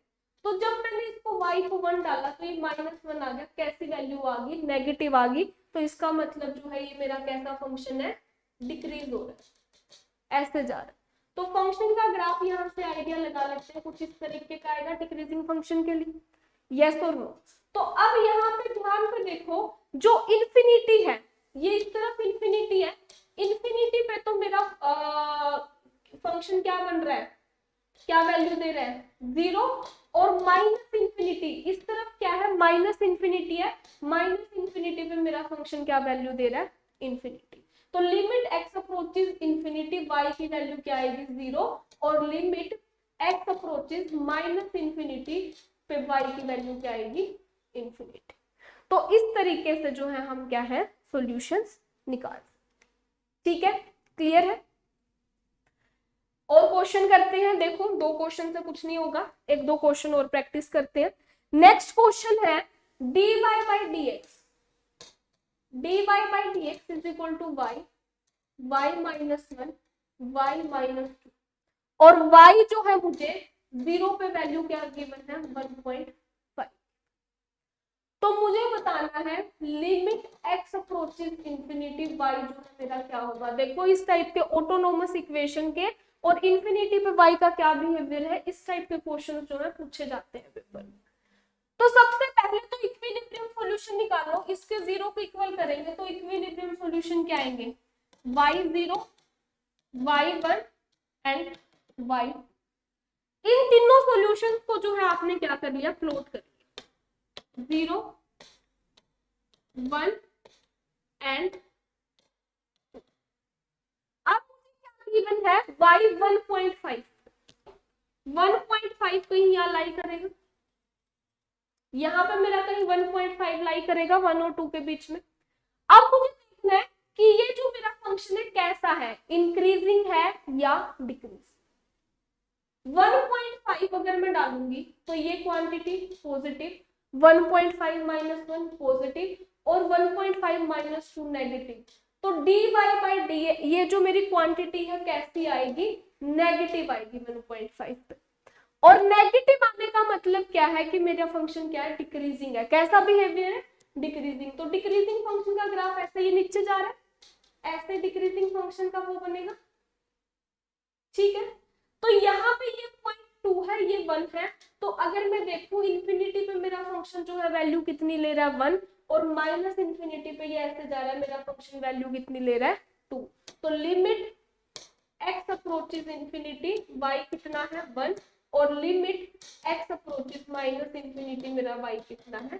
तो जब मैंने इसको y को 1 डाला तो ये -1 आ गया, कैसी वैल्यू आ गई, नेगेटिव आ गई। तो इसका मतलब जो है ये मेरा कैसा फंक्शन है, डिक्रीज हो रहा है, ऐसे जा रहा है। तो फंक्शन का ग्राफ यहाँ से आइडिया लगा लेते हैं, कुछ इस तरीके का आएगा डिक्रीजिंग फंक्शन के लिए, यस और नो। तो अब यहाँ पे ध्यान पे देखो, जो इन्फिनिटी है, ये इस तरफ इन्फिनिटी है, इन्फिनिटी पे तो मेरा फंक्शन क्या बन रहा है, क्या वैल्यू दे रहा है, 0, और माइनस इन्फिनिटी इस तरफ क्या है, माइनस इन्फिनिटी है, माइनस इन्फिनिटी पे मेरा फंक्शन क्या वैल्यू दे रहा है, इन्फिनिटी। तो limit x approaches infinity, y की वैल्यू क्या आएगी, 0, और लिमिट x अप्रोचेस -इन्फिनिटी पे y की वैल्यू क्या आएगी, इन्फिनिटी। तो इस तरीके से जो है हम क्या है, सॉल्यूशंस निकाल, ठीक है, क्लियर है। और क्वेश्चन करते हैं, देखो 2 क्वेश्चन से कुछ नहीं होगा, 1-2 क्वेश्चन और प्रैक्टिस करते हैं। नेक्स्ट क्वेश्चन है dy by dx is equal to y, y -1 y minus 2, और y जो है मुझे 0 पे वैल्यू क्या गिवन है 1.5। तो मुझे बताना है limit x approaches infinity y जो है मेरा क्या होगा। देखो इस टाइप के ऑटोनोमस इक्वेशन के और इंफिनिटी पे y का क्या बिहेवियर है, इस टाइप के क्वेश्चन जो है पूछे जाते हैं पेपर में। तो सबसे पहले तो इक्विलिब्रियम सॉल्यूशन निकालो, इसके 0 को इक्वल करेंगे तो इक्विलिब्रियम सॉल्यूशन क्या आएंगे y0 y1 एंड y। इन तीनों सॉल्यूशंस को जो है आपने क्या कर लिया प्लॉट कर लिया, 0 1 एंड। अब मुझे क्या गिवन है y 1.5, 1.5 कहीं यहाँ लाई करेगा, यहाँ पे मेरा कहीं 1.5 लाई करेगा 1 और 2 के बीच में। अब मुझे देखना है कि ये जो मेरा फंक्शन है कैसा है, इंक्रीजिंग है या डिक्रीज। 1.5 अगर मैं डालूंगी तो ये क्वांटिटी पॉजिटिव, 1.5 माइनस 1 पॉजिटिव और 1.5 माइनस 2 नेगेटिव। तो dy बाई डी ये जो मेरी क्वांटिटी है कैसी आएगी, नेगेटिव आएगी 1.5 पे। और नेगेटिव आने का मतलब क्या है कि मेरा फंक्शन क्या है डिक्रीजिंग है। कैसा बिहेवियर है डिक्रीजिंग। तो डिक्रीजिंग फंक्शन का ग्राफ ऐसे ही नीचे जा रहा है, ऐसे डिक्रीजिंग फंक्शन का वो बनेगा, ठीक है। तो यहाँ पे ये 0.2 है, ये 1 है। तो अगर मैं देखूं इन्फिनिटी पे मेरा फंक्शन जो है वैल्यू कितनी ले रहा है 1, और माइनस इन्फिनिटी पे ये ऐसे जा रहा है, मेरा फंक्शन वैल्यू कितनी ले रहा है 2। तो limit x approaches infinity y कितना है 1, और limit x approaches minus infinity मेरा y कितना है।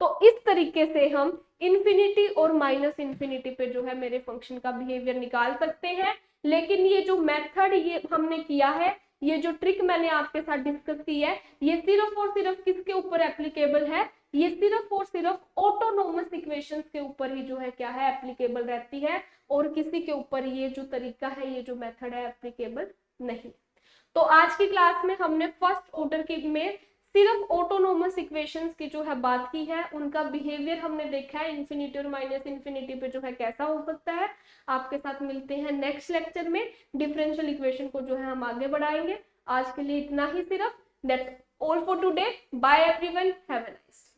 तो इस तरीके से हम इंफिनिटी और माइनस इंफिनिटी पे जो है मेरे फंक्शन का बिहेवियर निकाल सकते हैं। लेकिन ये जो मेथड ये हमने किया है, ये जो ट्रिक मैंने आपके साथ डिस्कस की है, ये सिर्फ और सिर्फ किसके ऊपर एप्लीकेबल है, ये सिर्फ और सिर्फ ऑटोनोमस इक्वेशंस के ऊपर ही जो है क्या है एप्लीकेबल रहती है, और किसी के ऊपर ये जो तरीका है, ये जो मेथड है एप्लीकेबल नहीं। तो आज की क्लास में हमने फर्स्ट ऑर्डर की में सिर्फ ऑटोनोमस इक्वेशंस की जो है बात की है, उनका बिहेवियर हमने देखा है इन्फिनिटी और माइनस इन्फिनिटी पे जो है कैसा हो सकता है। आपके साथ मिलते हैं नेक्स्ट लेक्चर में, डिफरेंशियल इक्वेशन को जो है हम आगे बढ़ाएंगे। आज के लिए इतना ही सिर्फ, that's all for today, bye everyone, have a nice.